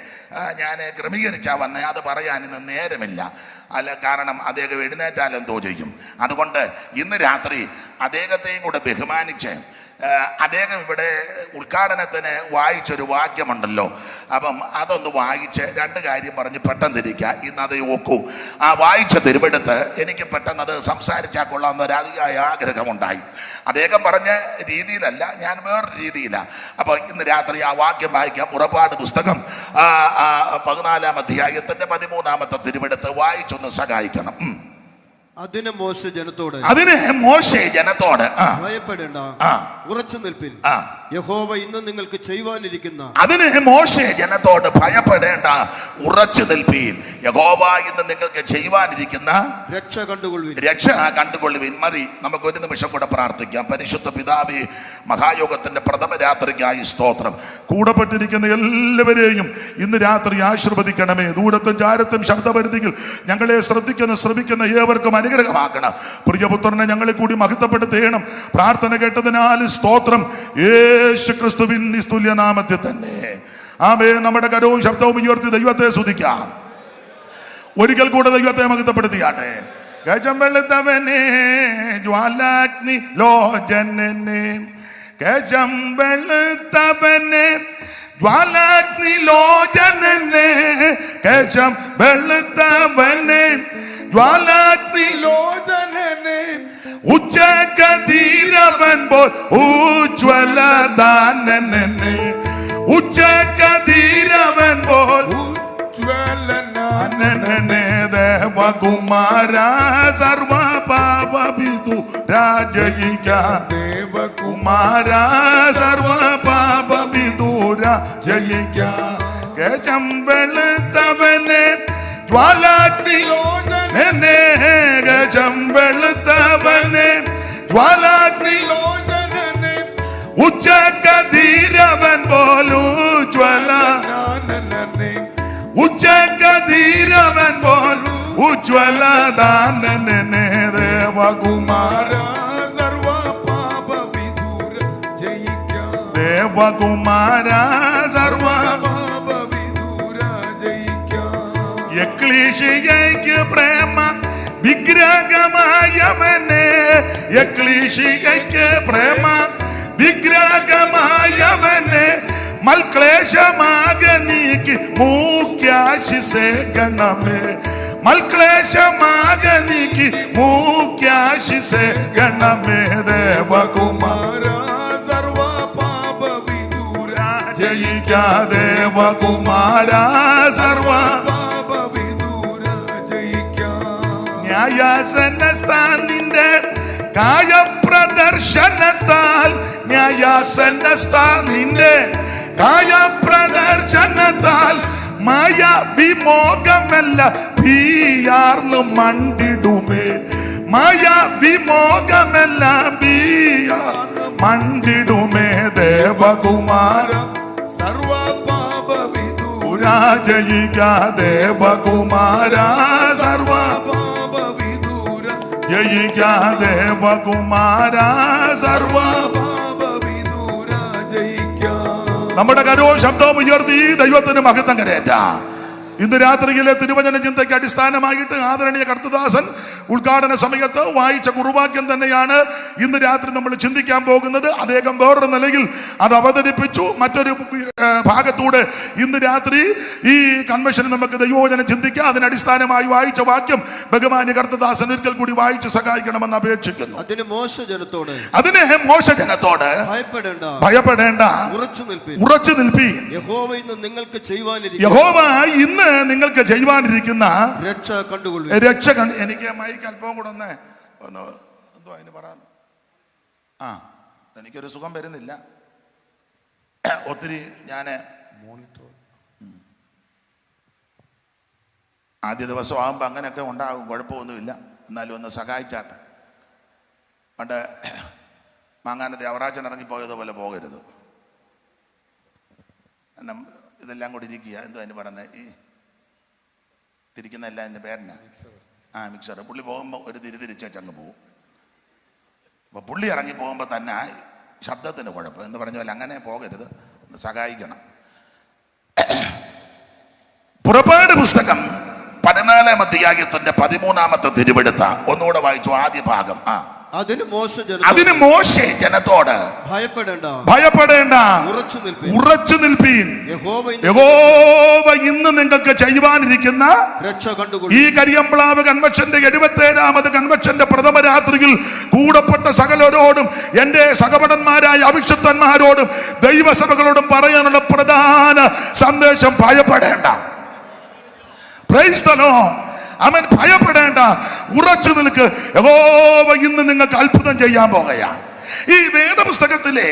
ഞാൻ ക്രമീകരിച്ചാൽ വന്നേ, അത് പറയാൻ ഇന്ന് നേരമില്ല. അല്ല, കാരണം അദ്ദേഹം എഴുന്നേറ്റാലെന്തോ ചെയ്യും. അതുകൊണ്ട് ഇന്ന് രാത്രി അദ്ദേഹത്തെയും കൂടെ ബഹുമാനിച്ച് അദ്ദേഹം ഇവിടെ ഉദ്ഘാടനത്തിന് വായിച്ചൊരു വാക്യമുണ്ടല്ലോ, അപ്പം അതൊന്ന് വായിച്ച് രണ്ട് കാര്യം പറഞ്ഞ് പെട്ടെന്ന് ഇരിക്കുക. ഇന്ന് അത് നോക്കൂ. ആ വായിച്ച തിരുവെടുത്ത് എനിക്ക് പെട്ടെന്ന് അത് സംസാരിച്ചാൽ കൊള്ളാവുന്ന ഒരു അതിയായ ആഗ്രഹമുണ്ടായി. അദ്ദേഹം പറഞ്ഞ രീതിയിലല്ല, ഞാൻ വേറൊരു രീതിയിലാണ്. അപ്പോൾ ഇന്ന് രാത്രി ആ വാക്യം വായിക്കാം. പുറപ്പാട് പുസ്തകം 14-ാം അധ്യായത്തിന്റെ 13-ാമത്തെ തിരുവെടുത്ത് വായിച്ചൊന്ന് സഹായിക്കണം. അതിന് മോശെ ജനത്തോട് ഭയപ്പെടേണ്ട, ഉറച്ചു നിൽപ്പിൻ. യഹോവ ഇന്ന് നിങ്ങൾക്ക് ചെയ്യുവാനിരിക്കുന്ന അതിന് മോശെ ജനത്തോട് ഭയപ്പെടേണ്ട, ഉറച്ചു നിൽപ്പീൻ. യഹോവ ഇന്ന് നിങ്ങൾക്ക് ചെയ്യുവാനിരിക്കുന്ന രക്ഷ കണ്ടുകൊള്ളുവിൻ. മതി, നമുക്ക് ഒരു നിമിഷം കൂടെ പ്രാർത്ഥിക്കാം. പരിശുദ്ധ പിതാവേ, മഹായോഗത്തിന്റെ പ്രഥമ രാത്രിക്കായി സ്തോത്രം. കൂടപ്പെട്ടിരിക്കുന്ന എല്ലാവരെയും ഇന്ന് രാത്രി ആശീർവദിക്കണമേ. ദൂരത്തും ചാരത്തും ശബ്ദപരിധിയിൽ ഞങ്ങളെ ശ്രമിക്കുന്ന ഏവർക്കും അനുഗ്രഹമാക്കണം. പ്രിയപുത്രനെ ഞങ്ങളെ കൂടി മഹത്വപ്പെടുത്തേണം. പ്രാർത്ഥന കേട്ടതിനാൽ സ്തോത്രം. യേശു ക്രിസ്തുവിൻ നിസ്തുല്യ നാമത്തിൽ തന്നെ ആമേൻ. നമ്മുടെ കരവും ശബ്ദവും ഉയർത്തി ദൈവത്തെ സ്തുതിക്കാം. ഒരിക്കൽ കൂടെ ദൈവത്തെ മഹത്വപ്പെടുത്തിയാട്ടെ. ഗജം വെളുത്തവനെ ജ്വാലാഗ്നി ലോചനനെ, ഗജം വെളുത്തവനെ ജ്വാലാഗ്നി ലോചനനെ, ഗജം വെളുത്തവനെ ജ്വാലാഗ്നി ലോചനനെ, ഉച്ചകതിരവൻ പോൽ ഉജ്വലദാനനെ, ഉച്ചകതിരവൻ പോൽ ഉജ്വലദാനനെ, ദേവകുമാര സർവ പാപവിദൂരാ ജയിക്കാം. ദേവകുമാര സർവ പാപവിദൂരാ ജയിക്കാം. ഗജം വെളുത്തവനെ ജ്വാലാഗ്നി ലോചനനെ, ഗജം വെളുത്തവനെ ജ്വാലാഗ്നി ലോചനനെ, ഉച്ചകതിരവൻ പോലും ഉജ്വലദാനനെ, ഉച്ചകതിരവൻ പോലും ഉജ്വലദാനനെ, ദേവകുമാര സർവ പാപവിദൂര ജയിക്കാം. ദേവകുമാര സർവ പാപവിദൂര ജയിക്കാം. എക്ലീശിയയ്ക്ക് പ്രേമ വിഗ്രഹമായവനെ, എക്ലീശിയയ്ക്ക് പ്രേമ വിഗ്രഹമായവനെ, മൽക്ലേശമാക നീക്കി മൂക്യാശിസേ ഗണമേ, മൽക്ലേശമാക നീക്കി മൂക്യാശിസേ ഗണമേ, ദേവകുമാര സർവ പാപവിദൂര ജയിക്കാ. ദേവകുമാര സർവ പാപവിദൂര ജയിക്കാ. ന്യായാസനസ്ഥാനിന്റെ കായപ്രദർശനത്താൽ, ന്യായാസനസ്ഥാനിന്റെ കായപ്രദർശനത്താൽ മായ വിമോകമല്ല ഭീയാർന്നു മണ്ടിടുമേ, മായ വിമോകമല്ല ഭീയാർന്നു മണ്ടിടുമേ, ദേവകുമാര സർവ പാപവിദൂരാ ജയിക്കാ. ദേവകുമാര സർവ പാപവിദൂര ജയിക്കാ. ദേവകുമാര സർവ പാപവിദൂര ജയിക്കാ. നമ്മുടെ കരവും ശബ്ദവും ഉയർത്തി ദൈവത്തിന് മഹത്വം കരയേറ്റാം. ഇന്ന് രാത്രിയിലെ തിരുവചന ചിന്തയ്ക്ക് അടിസ്ഥാനമായിട്ട് ആദരണീയ കർത്തദാസൻ ഉദ്ഘാടന സമയത്ത് വായിച്ച കുറുവാക്യം തന്നെയാണ് ഇന്ന് രാത്രി നമ്മൾ ചിന്തിക്കാൻ പോകുന്നത്. അദ്ദേഹം വേറൊരു നിലയിൽ അത് അവതരിപ്പിച്ചു. മറ്റൊരു ഭാഗത്തൂടെ ഇന്ന് രാത്രി ഈ കൺവെൻഷനിൽ നമുക്ക് ദൈവവചനം ചിന്തിക്കാം. അതിനടിസ്ഥാനമായി വായിച്ച വാക്യം ബഹുമാന്യ കർത്തദാസൻ ഒരിക്കൽ കൂടി വായിച്ച് സഹായിക്കണമെന്ന് അപേക്ഷിക്കുന്നു. അതിന് മോശ ജനത്തോട് ഭയപ്പെടേണ്ട, ഉറച്ചു നിൽപ്പീൻ. യഹോവ ഇന്ന് നിങ്ങൾക്ക് ചെയ്യുവാനിരിക്കുന്ന രക്ഷ കണ്ടുകൊള്ളു. എനിക്ക് മൈക്ക് അല്പം കൂടെ ഒന്ന് എന്തോ അതിന് പറയാന്ന്. എനിക്കൊരു സുഖം വരുന്നില്ല ഒത്തിരി. ഞാൻ ആദ്യ ദിവസം ആകുമ്പോൾ അങ്ങനെയൊക്കെ ഉണ്ടാകും, കുഴപ്പമൊന്നുമില്ല. എന്നാലും ഒന്ന് സഹായിച്ചാട്ടെ. പണ്ട് മാങ്ങാനത്തെ അവറാച്ചൻ ഇറങ്ങിപ്പോയതുപോലെ പോകരുത്. ഇതെല്ലാം കൂടി ഇരിക്കുക. എന്തോ അതിന് പറയുന്നത്, ഈ തിരിക്കുന്ന എല്ലാം എൻ്റെ പേരനാ മിക്സർ. പുള്ളി പോകുമ്പോൾ ഒരു തിരിച്ചങ്ങ് പോകും. അപ്പോൾ പുള്ളി ഇറങ്ങി പോകുമ്പോൾ തന്നെ ശബ്ദത്തിന് കുഴപ്പം എന്ന് പറഞ്ഞ പോലെ അങ്ങനെ പോകരുത്, ഒന്ന് സഹായിക്കണം. പുറപ്പാട് പുസ്തകം 14-ാം അധ്യായത്തിന്റെ 13-ാമത്തെ തിരുവെടുത്ത ഒന്നുകൂടെ വായിച്ചു ആദ്യ ഭാഗം. അതിന് മോശെ ജനത്തോട് ഭയപ്പെടേണ്ട, ഉറച്ചു നിൽപ്പീൻ. യഹോവ ഇന്ന് നിങ്ങൾക്ക് ചെയ്യുവാനിരിക്കുന്ന ഈ കരിയമ്പ്ലാവ് കൺവെൻഷന്റെ 77ാമത് കൺവെൻഷന്റെ പ്രഥമ രാത്രിയിൽ കൂടപ്പെട്ട സകലരോടും എന്റെ സഹപടന്മാരായ അഭിഷിക്തന്മാരോടും ദൈവസഭകളോടും പറയാനുള്ള പ്രധാന സന്ദേശം ഭയപ്പെടേണ്ട. Praise the lord. ആമേൻ. ഭയപ്പെടേണ്ട, ഉറച്ചു നിൽക്ക്. യഹോവ ഇന്ന് നിങ്ങൾക്ക് അത്ഭുതം ചെയ്യാൻ പോകുകയാണ്. ഈ വേദപുസ്തകത്തിലെ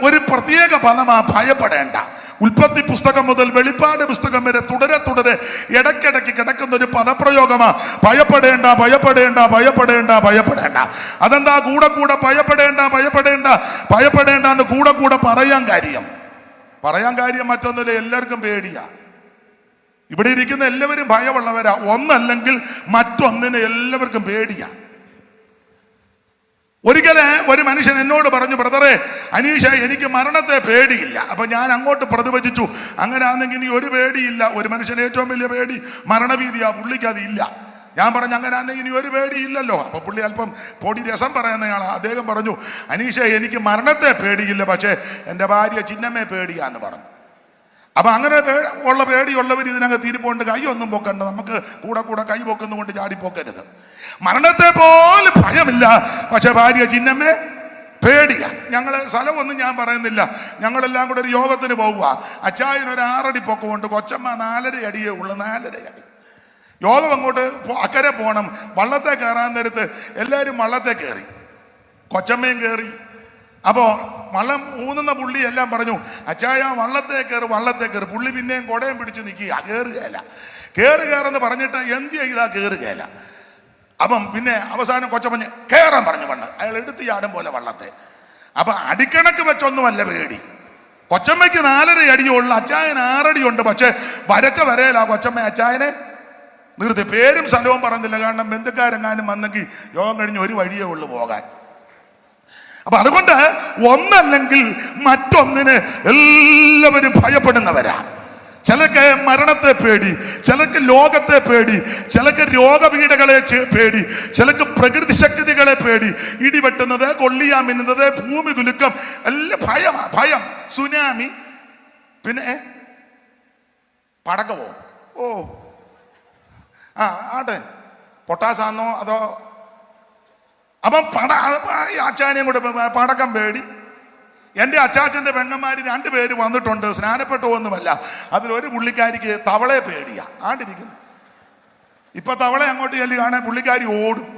ഒരു പ്രത്യേക പദമാ ഭയപ്പെടേണ്ട. ഉൽപ്പത്തി പുസ്തകം മുതൽ വെളിപ്പാട് പുസ്തകം വരെ തുടരെ ഇടയ്ക്കിടയ്ക്ക് കിടക്കുന്ന ഒരു പദപ്രയോഗമാ ഭയപ്പെടേണ്ട, ഭയപ്പെടേണ്ട, ഭയപ്പെടേണ്ട, ഭയപ്പെടേണ്ട. അതെന്താ കൂടെ ഭയപ്പെടേണ്ട, ഭയപ്പെടേണ്ട, ഭയപ്പെടേണ്ട എന്ന് കൂടെ പറയാൻ കാര്യം മറ്റൊന്നുമില്ല, എല്ലാവർക്കും പേടിയാ. ഇവിടെ ഇരിക്കുന്ന എല്ലാവരും ഭയമുള്ളവരാ. ഒന്നല്ലെങ്കിൽ മറ്റൊന്നിന് എല്ലാവർക്കും പേടിയാ. ഒരിക്കല് ഒരു മനുഷ്യൻ എന്നോട് പറഞ്ഞു, ബ്രദറെ അനീഷ, എനിക്ക് മരണത്തെ പേടിയില്ല. അപ്പൊ ഞാൻ അങ്ങോട്ട് പ്രതിവചിച്ചു, അങ്ങനെ ആണെങ്കിൽ ഇനി ഒരു പേടിയില്ല. ഒരു മനുഷ്യന് ഏറ്റവും വലിയ പേടി മരണഭീതിയാ, പുള്ളിക്ക് അതില്ല. ഞാൻ പറഞ്ഞു, അങ്ങനെ ആണെങ്കിൽ ഇനി ഒരു പേടിയില്ലല്ലോ. അപ്പൊ പുള്ളി അല്പം പൊടി രസം പറയുന്നയാളാണ്. അദ്ദേഹം പറഞ്ഞു, അനീഷ, എനിക്ക് മരണത്തെ പേടിയില്ല, പക്ഷേ എൻ്റെ ഭാര്യ ചിന്നമ്മയെ പേടിയാന്ന് പറഞ്ഞു. അപ്പൊ അങ്ങനെ ഉള്ള പേടിയുള്ളവർ ഇതിനകത്ത് തിരിപ്പോണ്ട് കൈയൊന്നും പൊക്കണ്ട. നമുക്ക് കൂടെ കൈ പൊക്കുന്നുകൊണ്ട് ചാടിപ്പോക്കരുത്. മരണത്തെ പോലും ഭയമില്ല, പക്ഷെ ഭാര്യ ചിന്നമ്മേ പേടിയാ. ഞങ്ങളെ സ്ഥലമൊന്നും ഞാൻ പറയുന്നില്ല. ഞങ്ങളെല്ലാം കൂടെ ഒരു യോഗത്തിന് പോവുക. അച്ചായൻ ഒരു 6 അടി പൊക്കമുണ്ട്, കൊച്ചമ്മ 4.5 അടിയേ ഉള്ളു. 4.5 അടി. യോഗം അങ്ങോട്ട് അക്കരെ പോകണം. വള്ളത്തെ കയറാൻ നേരത്ത് എല്ലാവരും വള്ളത്തെ കയറി, കൊച്ചമ്മയും കയറി. അപ്പോൾ വള്ളം ഊന്നുന്ന പുള്ളി എല്ലാം പറഞ്ഞു, അച്ചായ വള്ളത്തെ കയറി. പുള്ളി പിന്നെയും കുടയും പിടിച്ച് നിൽക്കുക, കയറുകയെന്ന് പറഞ്ഞിട്ട് എന്ത് ചെയ്താ കയറുകയല്ല. അപ്പം പിന്നെ അവസാനം കൊച്ചമ്മ കയറാൻ പറഞ്ഞു. വണ്ണം അയാൾ എടുത്ത് ചാടും പോലെ വള്ളത്തെ. അപ്പൊ അടിക്കണക്ക് വെച്ചൊന്നുമല്ല പേടി. കൊച്ചമ്മയ്ക്ക് 4.5 അടിയുള്ളു, അച്ചായന് 6 അടിയുണ്ട്. പക്ഷെ വരച്ച വരയിലാ കൊച്ചമ്മ അച്ചായനെ നിർത്തി. പേരും സ്ഥലവും പറഞ്ഞില്ല, കാരണം ബന്ധുക്കാരെങ്ങാനും വന്നെങ്കിൽ യോഗം കഴിഞ്ഞ് ഒരു വഴിയേ ഉള്ളു പോകാൻ. അപ്പൊ അതുകൊണ്ട് ഒന്നല്ലെങ്കിൽ മറ്റൊന്നിന് എല്ലാവരും ഭയപ്പെടുന്നവരാ. ചിലക്ക് മരണത്തെ പേടി, ചിലക്ക് ലോകത്തെ പേടി, ചിലക്ക് രോഗപീഠകളെ പേടി, ചിലക്ക് പ്രകൃതി ശക്തികളെ പേടി, ഇടിവെട്ടുന്നത്, കൊള്ളിയാൻ മിന്നുന്നത്, ഭൂമി കുലുക്കം, എല്ലാം ഭയം. സുനാമി, പിന്നെ പടക്കമോ? ആട്ടെ, പൊട്ടാസാന്നോ അതോ? അപ്പം അച്ചാനെയും കൂടെ പടക്കം പേടി. എൻ്റെ അച്ചാച്ചൻ്റെ പെങ്ങന്മാർ 2 പേര് വന്നിട്ടുണ്ട്, സ്നാനപ്പെട്ടു ഒന്നുമല്ല. അതിലൊരു പുള്ളിക്കാരിക്ക് തവളയെ പേടിയാ, ആണ്ടിരിക്കുന്നു. ഇപ്പൊ തവളെ അങ്ങോട്ട് ചെല്ലി കാണാൻ പുള്ളിക്കാരി ഓടും.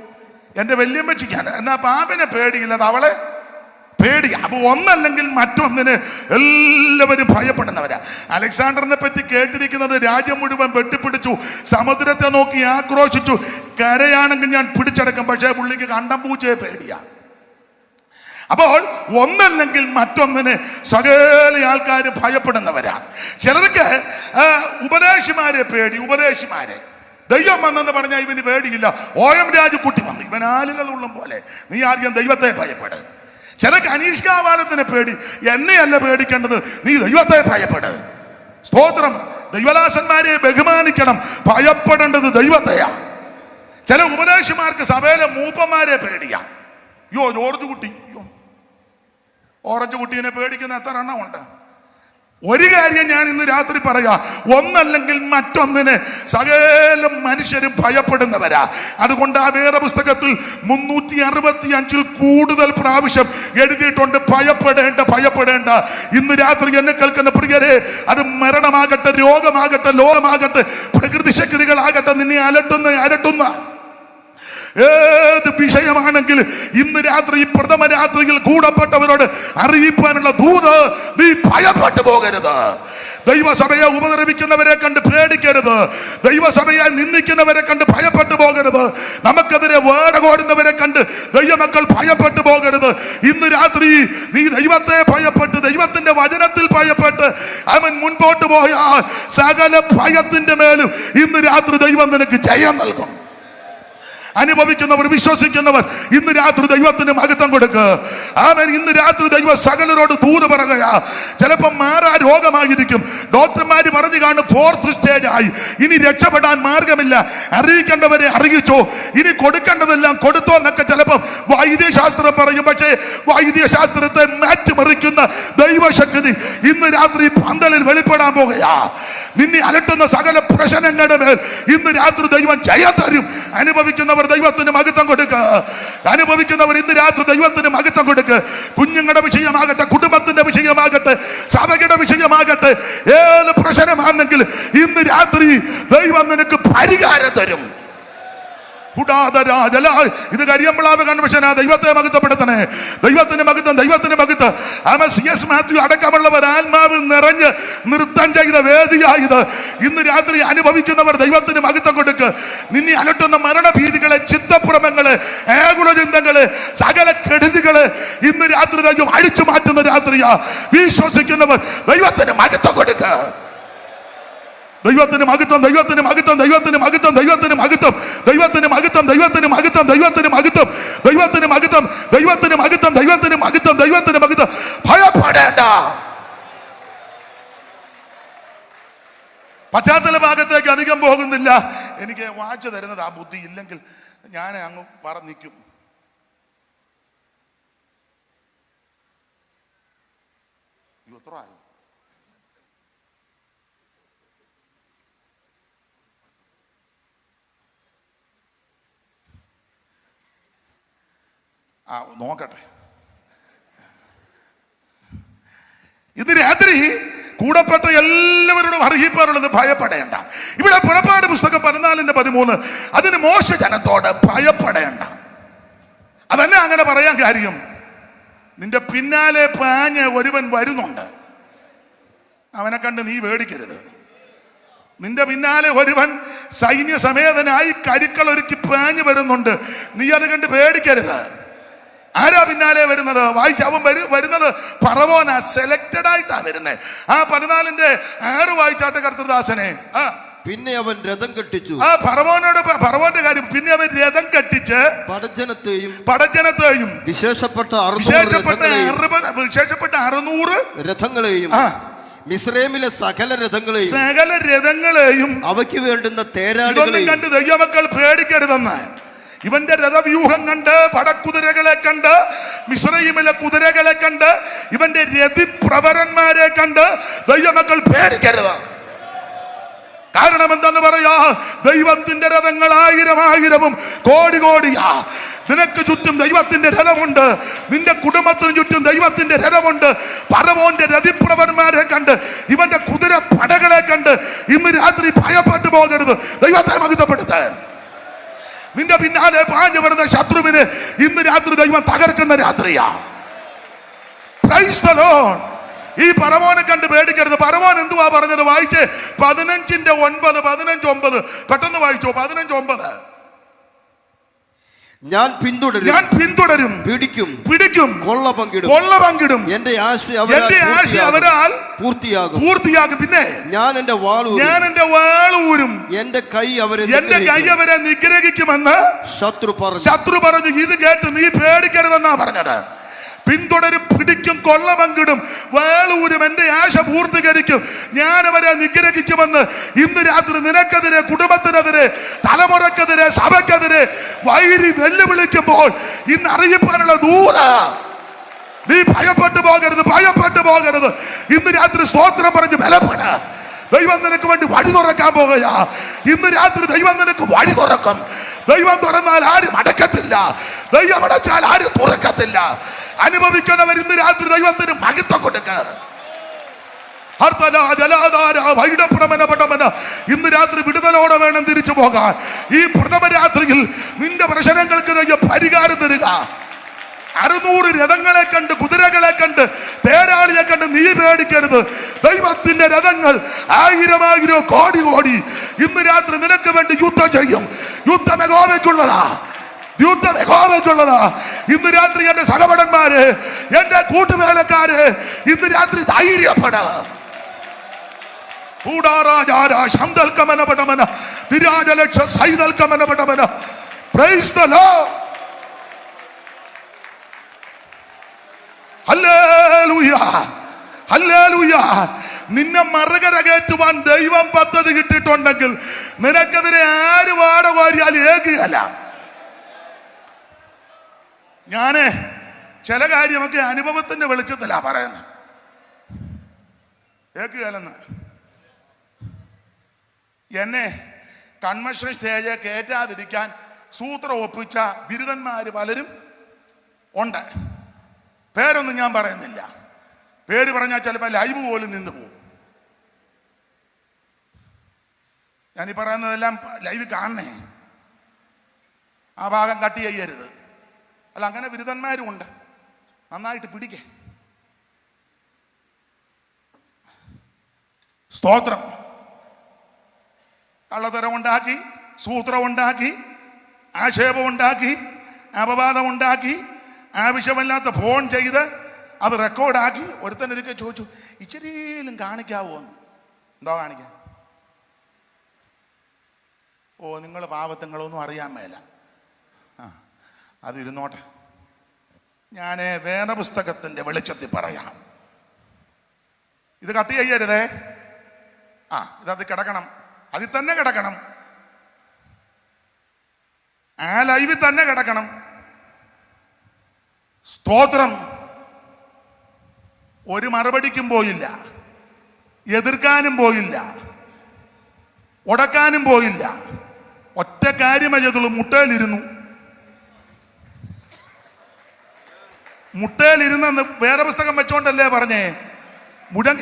എൻ്റെ വല്യമ്മച്ചിക്കാണ്. എന്നാ പാമ്പിനെ പേടിയില്ല, തവളെ പേടി. അപ്പൊ ഒന്നല്ലെങ്കിൽ മറ്റൊന്നിന് എല്ലാവരും ഭയപ്പെടുന്നവരാ. അലക്സാണ്ടറിനെ പറ്റി കേട്ടിരിക്കുന്നത് രാജ്യം മുഴുവൻ വെട്ടിപ്പിടിച്ചു, സമുദ്രത്തെ നോക്കി ആക്രോശിച്ചു, കരയാണെങ്കിൽ ഞാൻ പിടിച്ചടക്കും. പക്ഷേ പുള്ളിക്ക് കണ്ടം പൂച്ചയെ പേടിയാ. അപ്പോൾ ഒന്നല്ലെങ്കിൽ മറ്റൊന്നിന് സകല ആൾക്കാർ ഭയപ്പെടുന്നവരാ. ചിലർക്ക് ഉപദേശിമാരെ പേടി. ഉപദേശിമാരെ ദൈവം വന്നെന്ന് പറഞ്ഞാൽ ഇവന് പേടിയില്ല. OM രാജുക്കുട്ടി വന്നു, ഇവൻ ആലിനുള്ളും പോലെ. നീ ആദ്യം ദൈവത്തെ ഭയപ്പെട്. ചിലക്ക് അനീഷ്കാവാലത്തിനെ പേടി. എന്നെയല്ല പേടിക്കേണ്ടത്, നീ ദൈവത്തെ ഭയപ്പെട്. സ്തോത്രം. ദൈവദാസന്മാരെ ബഹുമാനിക്കണം. ഭയപ്പെടേണ്ടത് ദൈവത്തെയാ. ചില ഉപദേശിമാർക്ക് സഭയിലെ മൂപ്പന്മാരെ പേടിയാ. ജോർജ് കുട്ടി, ഓറഞ്ച് കുട്ടീനെ പേടിക്കുന്ന എത്ര എണ്ണമുണ്ട്. ഒരു കാര്യം ഞാൻ ഇന്ന് രാത്രി പറയാ, ഒന്നല്ലെങ്കിൽ മറ്റൊന്നിന് സകല മനുഷ്യരും ഭയപ്പെടുന്നവരാ. അതുകൊണ്ട് ആ വേദപുസ്തകത്തിൽ 365 കൂടുതൽ പ്രാവശ്യം എഴുതിയിട്ടുണ്ട് ഭയപ്പെടേണ്ട. ഇന്ന് രാത്രി എന്നെ കേൾക്കുന്ന പ്രിയരെ, അത് മരണമാകട്ടെ, രോഗമാകട്ടെ, ലോകമാകട്ടെ, പ്രകൃതി ശക്തികളാകട്ടെ, നിന്നെ അലട്ടുന്ന ഏത് വിഷയമാണെങ്കിൽ ഇന്ന് രാത്രി ഈ പ്രഥമ രാത്രിയിൽ കൂടപ്പെട്ടവരോട് അറിയിപ്പാനുള്ള ദൂത്, നീ ഭയപ്പെട്ടു പോകരുത്. ദൈവസഭയെ ഉപദ്രവിക്കുന്നവരെ കണ്ട് പേടിക്കരുത്. ദൈവസഭയെ നിന്ദിക്കുന്നവരെ കണ്ട് ഭയപ്പെട്ടു പോകരുത്. നമുക്കെതിരെ വേടകോടുന്നവരെ കണ്ട് ദൈവമക്കൾ ഭയപ്പെട്ടു പോകരുത്. ഇന്ന് രാത്രി നീ ദൈവത്തെ ഭയപ്പെട്ട്, ദൈവത്തിന്റെ വചനത്തിൽ ഭയപ്പെട്ട് അവൻ മുൻപോട്ട് പോയാൽ സകല ഭയത്തിന്റെ മേലും ഇന്ന് രാത്രി ദൈവം നിനക്ക് ജയം നൽകും. അനുഭവിക്കുന്നവർ, വിശ്വസിക്കുന്നവർ ഇന്ന് രാത്രി ദൈവത്തിന് മഹത്വം കൊടുക്കുക. ആമേൻ. ഇന്ന് രാത്രി ദൈവം സകലരോട് ദൂത് പറയുക. ചിലപ്പോൾ മാറാ രോഗമായിരിക്കും. ഡോക്ടർമാർ പറഞ്ഞു കാണും 4th സ്റ്റേജ് ആയി, ഇനി രക്ഷപ്പെടാൻ മാർഗമില്ല. അറിയിക്കേണ്ടവരെ അറിയിച്ചോ, ഇനി കൊടുക്കേണ്ടതെല്ലാം കൊടുത്തോ എന്നൊക്കെ ചിലപ്പോൾ വൈദ്യശാസ്ത്രം പറയും. പക്ഷേ വൈദ്യശാസ്ത്രത്തെ മാറ്റിമറിക്കുന്ന ദൈവശക്തി ഇന്ന് രാത്രി പന്തലിൽ വെളിപ്പെടാൻ പോകുകയാ. നിന്നെ അലട്ടുന്ന സകല പ്രശ്നങ്ങളുടെ മേൽ ഇന്ന് രാത്രി ദൈവം ജയം തരും. അനുഭവിക്കുന്നവർ ദൈവത്തിന് മഹത്വം കൊടുക്കുക. അനുഭവിക്കുന്നവർ ഇന്ന് രാത്രി ദൈവത്തിന് മഹത്വം കൊടുക്കുക. കുഞ്ഞുങ്ങളുടെ വിഷയമാകട്ടെ, കുടുംബത്തിന്റെ വിഷയമാകട്ടെ, സഭയുടെ വിഷയമാകട്ടെ, ഏത് പ്രശ്നമാണെങ്കിൽ ഇന്ന് രാത്രി ദൈവം നിനക്ക് പരിഹാരം തരും. ഇത് കരിയമ്പളാവ് കൺവെൻഷനാ. ദൈവത്തെ മഹത്വപ്പെടുത്തണേ. ദൈവത്തിന് മഹത്വം, ദൈവത്തിന് മഹത്വം. CS മാത്യു അടക്കമുള്ളവർ ആത്മാവിൽ നിറഞ്ഞ് നൃത്തം ചെയ്ത വേദിയായത്. ഇന്ന് രാത്രി അനുഭവിക്കുന്നവർ ദൈവത്തിന് മഹത്വം കൊടുക്കുക. നിന്നെ അലട്ടുന്ന മരണഭീതികളെ, ചിത്തഭ്രമങ്ങളെ, ഏകുല ചിന്തകളെ, സകല കെടുതികളെ ഇന്ന് രാത്രി ദൈവം അഴിച്ചു മാറ്റുന്ന രാത്രിയാ. വിശ്വസിക്കുന്നവർ ദൈവത്തിന് മഹത്വം കൊടുക്കുക. ദൈവത്തിന് മഹത്വം, ദൈവത്തിന് മഹത്വം, ദൈവത്തിന് മഹത്വം, ദൈവത്തിന് മഹത്വം, ദൈവത്തിന് മഹത്വം, ദൈവത്തിന് മഹത്വം, ദൈവത്തിന് മഹത്വം, ദൈവത്തിന് മഹത്വം, ദൈവത്തിന് മഹത്വം, ദൈവത്തിന് മഹത്വം, ദൈവത്തിന് മഹത്വം. ഭയപ്പെടേണ്ട. പശ്ചാത്തല ഭാഗത്തേക്ക് അധികം പോകുന്നില്ല. എനിക്ക് വാച്ച് തരുന്നത് ആ ബുദ്ധി ഇല്ലെങ്കിൽ ഞാൻ അങ്ങ് പറഞ്ഞിരിക്കും. എത്രയായി? നോക്കട്ടെ. ഇത് രാത്രി കൂടപ്പെട്ട എല്ലാവരോടും അറിയിപ്പാറുള്ളത് ഭയപ്പെടേണ്ട. ഇവിടെ പുറപ്പാട് പുസ്തകം 14:13 അതിന് മോശ ജനത്തോട് ഭയപ്പെടേണ്ട. അതന്നെ അങ്ങനെ പറയാൻ കാര്യം, നിന്റെ പിന്നാലെ പാഞ്ഞ് ഒരുവൻ വരുന്നുണ്ട്, അവനെ കണ്ട് നീ പേടിക്കരുത്. നിന്റെ പിന്നാലെ ഒരുവൻ സൈന്യ സമേതനായി കരുക്കൾ ഒരുക്കി പാഞ്ഞു വരുന്നുണ്ട്, നീ അത് കണ്ട് പേടിക്കരുത്. ആരാ പിന്നാലെ വരുന്നത്? വായിച്ചവൻ വരുന്നത് ഫറവോനാ. സെലക്റ്റഡ് ആയിട്ടാ വരുന്നത്. ആ 14:6 വായിച്ചാട്ടെ കർത്തൃദാസനെ. പിന്നെ അവൻ രഥം കെട്ടിച്ചു. ആ ഫറവോന്റെ കാര്യം. പിന്നെ അവൻ രഥം കെട്ടിച്ച് പടജനത്തെയും വിശേഷപ്പെട്ട 600 രഥങ്ങളെയും മിസ്രൈമിലെ സകല രഥങ്ങളെയും അവയ്ക്ക് വേണ്ടുന്ന തേരാളികളെയും കണ്ട് ദൈവമക്കൾ പേടിക്കരുതെന്ന്. ഇവന്റെ രഥവ്യൂഹം കണ്ട്, പടക്കുതിരകളെ കണ്ട്, മിസ്രൈമിലെ കുതിരകളെ കണ്ട്, ഇവന്റെ രഥിപ്രവരന്മാരെ കണ്ട് ദൈവമക്കൾ പേടിക്കരുത്. കാരണം എന്താന്ന് പറയാ, ദൈവത്തിന്റെ രഥങ്ങൾ 1000-1000 കോടിയാ. നിനക്ക് ചുറ്റും ദൈവത്തിന്റെ രഥമുണ്ട്. നിന്റെ കുടുംബത്തിന് ചുറ്റും ദൈവത്തിന്റെ രഥമുണ്ട്. ഫറവോന്റെ രഥിപ്രവന്മാരെ കണ്ട്, ഇവന്റെ കുതിര പടകളെ കണ്ട് ഇന്ന് രാത്രി ഭയപ്പെട്ടു പോകരുത്. ദൈവത്തെ മഹത്വപ്പെടുത്താൻ നിന്റെ പിന്നാലെ പാഞ്ഞു വരുന്ന ശത്രുവിന് ഇന്ന് രാത്രി ദൈവം തകർക്കുന്ന രാത്രിയാ. Price the Lord. ഈ ഫറവോനെ കണ്ട് പേടിക്കരുത്. ഫറവോൻ എന്തുവാ പറഞ്ഞത്? വായിച്ചേ 15:9 പെട്ടെന്ന് വായിച്ചോ. 15:9 ഞാൻ പിന്തുടരും, പിടിക്കും, കൊള്ള പങ്കിടും. എന്റെ ആശ അവരാൽ പൂർത്തിയാകും. പിന്നെ ഞാൻ എന്റെ വാളൂരും എന്റെ കൈ അവരെ നിഗ്രഹിക്കുമെന്ന് ശത്രു പറഞ്ഞു. ഇത് കേട്ട് നീ പേടിക്കരുതെന്നാ പറഞ്ഞത്. പിന്തുടരും, പിടിക്കും, കൊള്ള പങ്കിടും, വേളൂരും, എന്റെ ആശ പൂർത്തീകരിക്കും, ഞാൻ അവരെ നിഗ്രഹിക്കുമെന്ന് ഇന്ന് രാത്രി നിനക്കെതിരെ, കുടുംബത്തിനെതിരെ, തലമുറക്കെതിരെ, സഭക്കെതിരെ വൈരി വെല്ലുവിളിക്കുമ്പോൾ ഇന്ന് അറിയിപ്പാനുള്ള ദൂത. നീ ഭയപ്പെട്ടു പോകരുത്. ഇന്ന് രാത്രി സ്തോത്രം പറഞ്ഞ് ബലപ്പെട. ദൈവം നിനക്ക് വേണ്ടി വഴി തുറക്കാൻ പോകുകയാ. ഇന്ന് രാത്രി ദൈവം നിനക്ക് വഴി തുറക്കും. ദൈവം തുറന്നാൽ ആരും അടക്കത്തില്ല, ദൈവം അടച്ചാൽ ആരും തുറക്കത്തില്ല. അനുഭവിക്കുന്നവർ ഇന്ന് രാത്രി ദൈവത്തിന് മഹത്വം കൊടുക്കുക. ഇന്ന് രാത്രി വിടുതലോടെ വേണം തിരിച്ചു പോകാൻ. ഈ പ്രഥമ രാത്രിയിൽ നിന്റെ പ്രശ്നങ്ങൾക്ക് ദൈവം പരിഹാരം തരിക. 600 രഥങ്ങളെ കണ്ട്, കുതിരകളെ കണ്ട്, തേരാളിയെ കണ്ട് നീ പേടിക്കരുത്. ദൈവത്തിന്റെ രഥങ്ങൾ 1000-1000 കോടി ഇന്ന് രാത്രി നിനക്ക് വേണ്ടി യുദ്ധം ചെയ്യും. യുദ്ധം യഹോവയ്ക്കുള്ളതാ. ഇന്ന് രാത്രി എന്റെ സഹപടന്മാര്, എന്റെ കൂട്ടുവേലക്കാര് ഇന്ന് രാത്രി ധൈര്യപ്പെട. Praise the lord. ഹല്ലേലൂയ, ഹല്ലേലൂയ. നിന്നെ മറുകര കയറ്റുവാൻ ദൈവം പദ്ധതി കിട്ടിയിട്ടുണ്ടെങ്കിൽ നിനക്കെതിരെ ആര് വാട വാരിയാൽ ഏകുകയല്ല. ഞാന് ചില കാര്യമൊക്കെ അനുഭവത്തിന്റെ വെളിച്ചത്തിലാ പറയുന്നത്. ഏകുകയല്ലെന്ന് എന്നെ കൺവെൻഷൻ സ്റ്റേജ് കയറ്റാതിരിക്കാൻ സൂത്രം ഒപ്പിച്ച ബിരുദന്മാര് പലരും ഉണ്ട്. പേരൊന്നും ഞാൻ പറയുന്നില്ല. പേര് പറഞ്ഞാൽ ചിലപ്പോൾ ലൈവ് പോലും നിന്ന് പോകും. ഞാനീ പറയുന്നതെല്ലാം ലൈവ് കാണണേ, ആ ഭാഗം കട്ട് ചെയ്യരുത്. അല്ല, അങ്ങനെ ബിരുദന്മാരും ഉണ്ട്. നന്നായിട്ട് പിടിക്കേ. സ്തോത്രം. കള്ളത്തരം ഉണ്ടാക്കി, സൂത്രം ഉണ്ടാക്കി, ആക്ഷേപം ഉണ്ടാക്കി, അപവാദം ഉണ്ടാക്കി, ആവശ്യമല്ലാത്ത ഫോൺ ചെയ്ത് അത് റെക്കോർഡാക്കി. ഒരുത്തനൊരിക്കൽ ചോദിച്ചു, ഇച്ചിരിയിലും കാണിക്കാവോ എന്ന്. എന്തോ കാണിക്കാൻ? ഓ, നിങ്ങൾ പാപത്തങ്ങളൊന്നും അറിയാൻ മേല. അതിരുന്നോട്ടെ. ഞാൻ വേദപുസ്തകത്തിൻ്റെ വെളിച്ചത്തിൽ പറയാം. ഇത് കട്ട് ചെയ്യരുതേ. ഇതത് കിടക്കണം, അതിൽ തന്നെ കിടക്കണം, ആ ലൈവിൽ തന്നെ കിടക്കണം. സ്തോത്രം. ഒരു മറുപടിക്കും പോയില്ല, എതിർക്കാനും പോയില്ല, ഉടക്കാനും പോയില്ല. ഒറ്റ കാര്യമേ ചെയ്തുള്ളൂ, മുട്ടയിലിരുന്നു. മുട്ടയിലിരുന്നെന്ന് വേറെ പുസ്തകം വെച്ചോണ്ടല്ലേ പറഞ്ഞേ.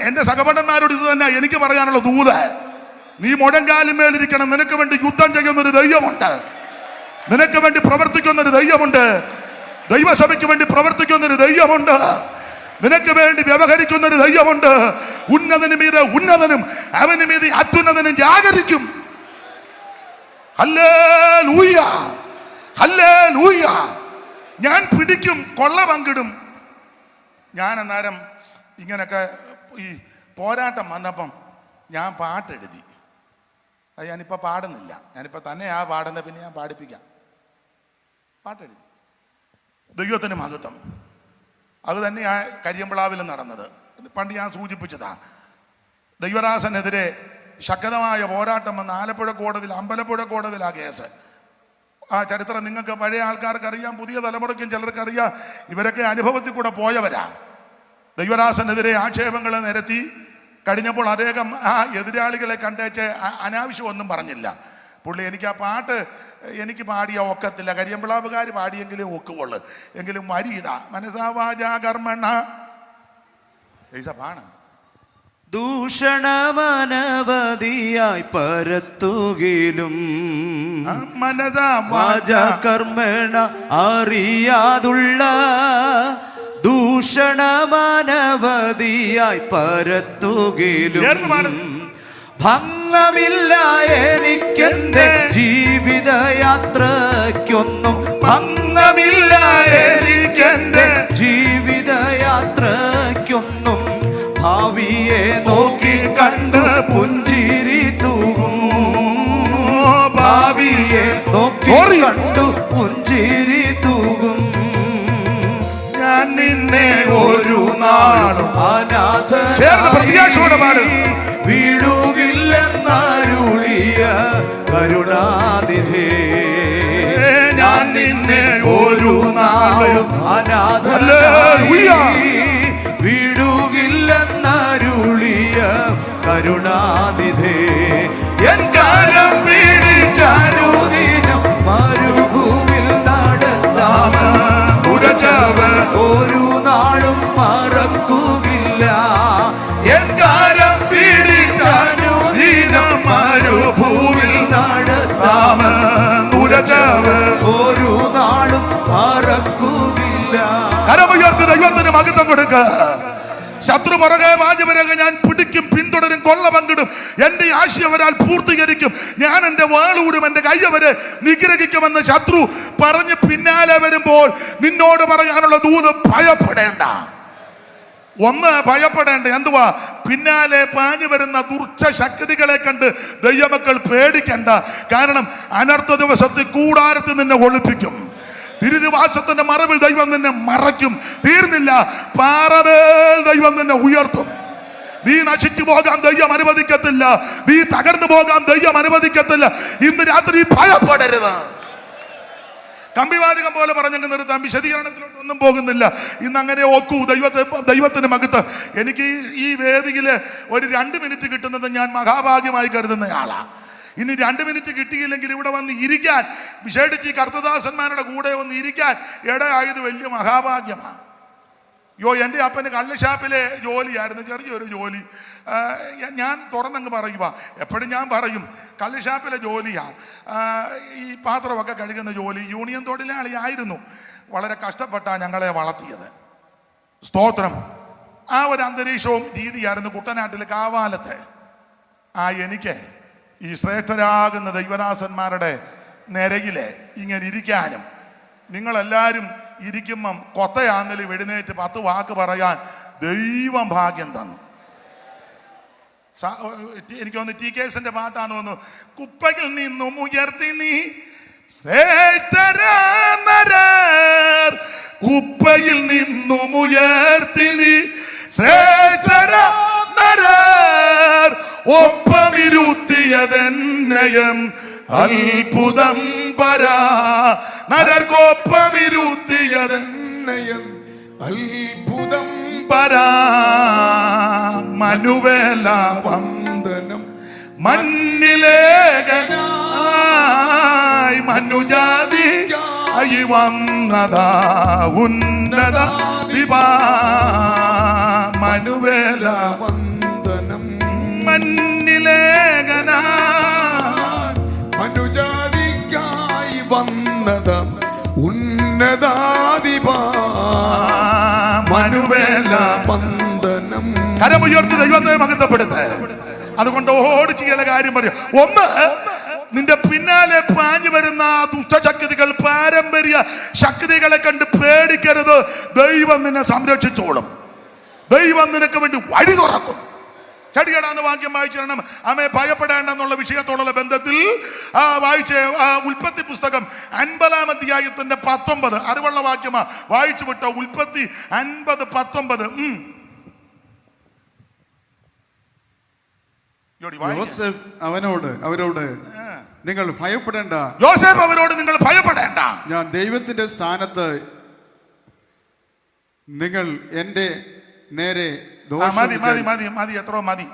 എൻ്റെ സഹപഠന്മാരോട് ഇത് തന്നെ എനിക്ക് പറയാനുള്ള ദൂത്. നീ മുഴങ്കാലിന്മേലിരിക്കണം. നിനക്ക് വേണ്ടി യുദ്ധം ചെയ്യുന്നൊരു ദൈവമുണ്ട്, നിനക്ക് വേണ്ടി പ്രവർത്തിക്കുന്നൊരു ദൈവമുണ്ട്, ദൈവസഭയ്ക്ക് വേണ്ടി പ്രവർത്തിക്കുന്നൊരു ദൈവമുണ്ട്, നിനക്ക് വേണ്ടി വ്യവഹരിക്കുന്നൊരു ദൈവമുണ്ട്. ഉന്നതന് മീതെ ഉന്നതനും അവന് മീതെ അത്യുന്നതനും ജാഗരിക്കും. Hallelujah, hallelujah. ഞാൻ പിടിക്കും, കൊള്ള പങ്കിടും. ഞാൻ അന്നേരം ഇങ്ങനൊക്കെ ഈ പോരാട്ടം വന്നപ്പം ഞാൻ പാട്ടെഴുതി. അത് ഞാനിപ്പോൾ പാടുന്നില്ല, ഞാനിപ്പോൾ തന്നെ പാടുന്നത്. പിന്നെ ഞാൻ പാടിപ്പിക്കാം. പാട്ടെഴുതി. ദൈവത്തിന് മഹത്വം. അത് തന്നെയാ കരിയമ്പിളാവിൽ നടന്നത്. പണ്ട് ഞാൻ സൂചിപ്പിച്ചതാ. ദൈവദാസനെതിരെ ശക്തമായ പോരാട്ടം വന്ന ആലപ്പുഴ കോടതിയിൽ, അമ്പലപ്പുഴ കോടതിയിൽ ആ കേസ്. ആ ചരിത്രം നിങ്ങൾക്ക് പഴയ ആൾക്കാർക്ക് അറിയാം, പുതിയ തലമുറയ്ക്കും ചിലർക്കറിയാം. ഇവരൊക്കെ അനുഭവത്തിൽ കൂടെ പോയവരാ. ദൈവദാസനെതിരെ ആക്ഷേപങ്ങൾ നിരത്തി കഴിഞ്ഞപ്പോൾ അദ്ദേഹം ആ എതിരാളികളെ കണ്ടേച്ച് അനാവശ്യമൊന്നും പറഞ്ഞില്ല. പുള്ളി എനിക്ക് ആ പാട്ട് എനിക്ക് പാടിയ ഒക്കത്തില്ല, കരിയമ്പിളാവുകാർ പാടിയെങ്കിലും ഒക്കുള്ളു. എങ്കിലും വരി ഇതാ, മനസാവാചാ കർമ്മണ പാണ്. ദൂഷണമനവധിയായി പരത്തുകിലും മനസാവാചാ കർമ്മണ അറിയാതുള്ള ദൂഷണമനവധിയായി പരത്തുകിലും ഭംഗമില്ല എനിക്കെന്റെ ജീവിതയാത്രയ്ക്കൊന്നും. ഭംഗമില്ല എനിക്കെന്റെ ജീവിതയാത്രയ്ക്കൊന്നും. ഭാവിയെ നോക്കി കണ്ട് പുഞ്ചിരി തൂകും. ഭാവിയെ നോക്കി കണ്ടു പുഞ്ചിരി തൂകും. ഞാൻ നിന്നെ ഒരു നാളും അനാഥ വീഴുകില്ലെന്നരുളിയ കരുണാനിധേ. ഞാൻ നിന്നെ ഒരു നാളും അനാഥ വീഴുകില്ലെന്നരുളിയ കരുണാനിധേ. എൻ കാലം പിടിച്ചാരുദിനം മരുഭൂമിൽ നടത്താമ ഒരു നാളും മറക്കുകയില്ല. എൻ കാലം പിടിച്ചാരുദിനം മരുഭൂമിൽ നടത്താമ ഒരു നാളും മറക്കുകയില്ല. കരമുയർത്തി ദൈവത്തിന് മഹത്വം കൊടുക്ക. ശത്രു പുറകെ വാഞ്ഞവരൊക്കെ ഞാൻ പിടിക്കും, പിന്തുടരും, കൊള്ള പങ്കിടും. എന്റെ ആശയവരാൽ പൂർത്തീകരിക്കും. ഞാൻ എന്റെ വാളൂടും, എന്റെ കയ്യവരെ നിഗ്രഹിക്കുമെന്ന് ശത്രു പറഞ്ഞ് പിന്നാലെ വരുമ്പോൾ നിന്നോട് പറയാനുള്ള ദൂത് ഭയപ്പെടേണ്ട. ഒന്ന് ഭയപ്പെടേണ്ട എന്തുവാ? പിന്നാലെ പാഞ്ഞു വരുന്ന ദുർച്ച ശക്തികളെ കണ്ട് ദൈവമക്കൾ പേടിക്കണ്ട. കാരണം അനർത്ഥ ദിവസത്തിൽ കൂടാരത്തിൽ നിന്നെ ഒളിപ്പിക്കും. തിരുനിവാസത്തിന്റെ മറവിൽ ദൈവം നിന്നെ മറയ്ക്കും. തീർന്നില്ല, പാറമേൽ ദൈവം നിന്നെ ഉയർത്തും. നീ നശിച്ചു പോകാൻ ദൈവം അനുവദിക്കത്തില്ല. നീ തകർന്നു പോകാൻ ദൈവം അനുവദിക്കത്തില്ല. ഇന്ന് രാത്രി ഭയപ്പെടരുത്. കമ്പിവാചകം പോലെ പറഞ്ഞെങ്കിൽ നിർത്താം, വിശദീകരണത്തിലോട്ടൊന്നും പോകുന്നില്ല. ഇന്ന് അങ്ങനെ ഓക്കൂ. ദൈവത്തിന് മകത്ത്. എനിക്ക് ഈ വേദിയിൽ ഒരു 2 മിനിറ്റ് കിട്ടുന്നത് ഞാൻ മഹാഭാഗ്യമായി കരുതുന്നയാളാണ്. ഇനി 2 മിനിറ്റ് കിട്ടിയില്ലെങ്കിൽ ഇവിടെ വന്ന് ഇരിക്കാൻ, വിശേഷിച്ച് ഈ കർത്തദാസന്മാരുടെ കൂടെ വന്ന് ഇരിക്കാൻ ഇടയായത് വലിയ മഹാഭാഗ്യമാണ്. എൻ്റെ അപ്പന് കള്ളുഷാപ്പിലെ ജോലിയായിരുന്നു, ചെറിയൊരു ജോലി. ഞാൻ തുറന്നങ്ങ് പറയുക, എപ്പോഴും ഞാൻ പറയും, കള്ളുഷാപ്പിലെ ജോലിയാണ്. ഈ പാത്രമൊക്കെ കഴുകുന്ന ജോലി. യൂണിയൻ തൊഴിലാളിയായിരുന്നു. വളരെ കഷ്ടപ്പെട്ടാണ് ഞങ്ങളെ വളർത്തിയത്. സ്തോത്രം. ആ ഒരു അന്തരീക്ഷവും രീതിയായിരുന്നു കുട്ടനാട്ടിലെ കാവാലത്തെ. എനിക്ക് ഈ ശ്രേഷ്ഠരാകുന്ന ദൈവദാസന്മാരുടെ നിരയിലെ ഇങ്ങനെ ഇരിക്കാനും, നിങ്ങളെല്ലാവരും ഇരിക്കുമ്പം കൊത്തയാന്നലും എഴുന്നേറ്റ് 10 വാക്ക് പറയാൻ ദൈവം ഭാഗ്യം തന്നു. എനിക്ക് തോന്നുന്നു TKSന്റെ പാട്ടാണ് തോന്നുന്നു. കുപ്പയിൽ നിന്നും ഉയർത്തി നീ ശ്രേഷ്ഠരാനരർ, കുപ്പയിൽ നിന്നും ഉയർത്തി നീ ശ്രേഷ്ഠരാനരർ, ഒപ്പമിരുത്തിയതെന്നയം അത്ഭുതം പരാ, നരർക്കൊപ്പമിരുത്തിയതെന്നയം അത്ഭുതം പരാ. മനുവേല വന്ദനം മണ്ണിലേകനായി മനുജാതി ആയി വന്നതാ ഉന്നത ദിവാ. മനുവേല വന്ദനം മണ്ണിലേകനായി മനുജാതിക്കായി വന്നതാ ഉന്നതാധിപാ. മനുവേല വന്ദനം. കരമുയർത്തി ദൈവത്തെ മഹത്വപ്പെടുത്ത്. അതുകൊണ്ട് ഓടിച്ച് ചില കാര്യം പറയാം. ഒന്ന്, നിന്റെ പിന്നാലെ പാഞ്ഞു വരുന്ന ദുഷ്ടശക്തികൾ, പാരമ്പര്യ ശക്തികളെ കണ്ട് പേടിക്കരുത്. ദൈവം നിന്നെ സംരക്ഷിച്ചോളും. ദൈവം നിനക്ക് വേണ്ടി വഴി തുറക്കും. ചടികടാന്ന് വാക്യം വായിച്ചിരണം. അമ്മയെ ഭയപ്പെടേണ്ടെന്നുള്ള വിഷയത്തോടുള്ള ബന്ധത്തിൽ വായിച്ച ഉൽപ്പത്തി പുസ്തകം 50-ാം അധ്യായത്തിന്റെ 19 അറിവുള്ള വാക്യമാ വായിച്ചു വിട്ട. ഉൽപ്പത്തി 50:19. യോസേഫ് അവരോട് നിങ്ങൾ ഭയപ്പെടേണ്ട. യോസേഫ് അവരോട് നിങ്ങൾ ഭയപ്പെടേണ്ട. ഞാൻ ദൈവത്തിന്റെ സ്ഥാനത്ത് നിങ്ങൾ എന്റെ നേരെ മതി. എത്രയോ മതി.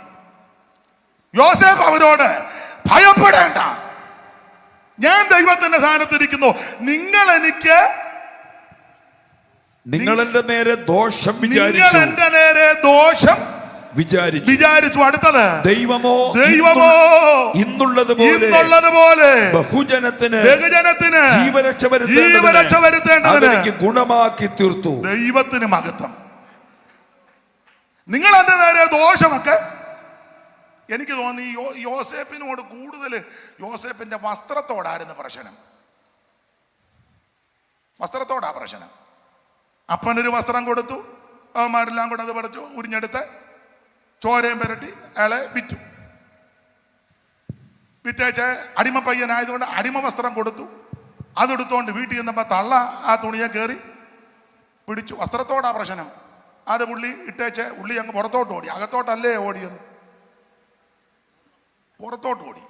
യോസേഫ് അവരോട് ഭയപ്പെടേണ്ട, ഞാൻ ദൈവത്തിന്റെ സ്ഥാനത്തിരിക്കുന്നു. നിങ്ങൾ എന്റെ നേരെ ദോഷം വിചാരിച്ചു. അടുത്തത് ദൈവമോ ഇന്നുള്ളതുപോലെ ബഹുജനത്തിന് ജീവരക്ഷ വരുത്തേണ്ടതിന് ഗുണമാക്കി തീർത്തു. ദൈവത്തിന് മഹത്വം. നിങ്ങൾ എന്റെ നേരെ ദോഷമൊക്കെ, എനിക്ക് തോന്നി യോസേപ്പിനോട് കൂടുതൽ യോസേപ്പിന്റെ വസ്ത്രത്തോടായിരുന്നു പ്രശ്നം. വസ്ത്രത്തോടാ പ്രശ്നം. അപ്പനൊരു വസ്ത്രം കൊടുത്തു, അവന്മാരെല്ലാം കൂടെ അത് പറിച്ചു, ഉരിഞ്ഞെടുത്ത് ചോരയും പുരട്ടി അയാളെ വിറ്റു. വിറ്റേച്ച് അടിമ പയ്യനായതുകൊണ്ട് അടിമ വസ്ത്രം കൊടുത്തു. അതെടുത്തോണ്ട് വീട്ടിൽ ചെന്നപ്പോൾ തള്ള ആ തുണിയെ കയറി പിടിച്ചു. വസ്ത്രത്തോടാ പ്രശ്നം. അത് പുള്ളി ഇട്ടേച്ച് ഉള്ളി അങ്ങ് പുറത്തോട്ട് ഓടി. അകത്തോട്ടല്ലേ ഓടിയത്, പുറത്തോട്ട് ഓടി.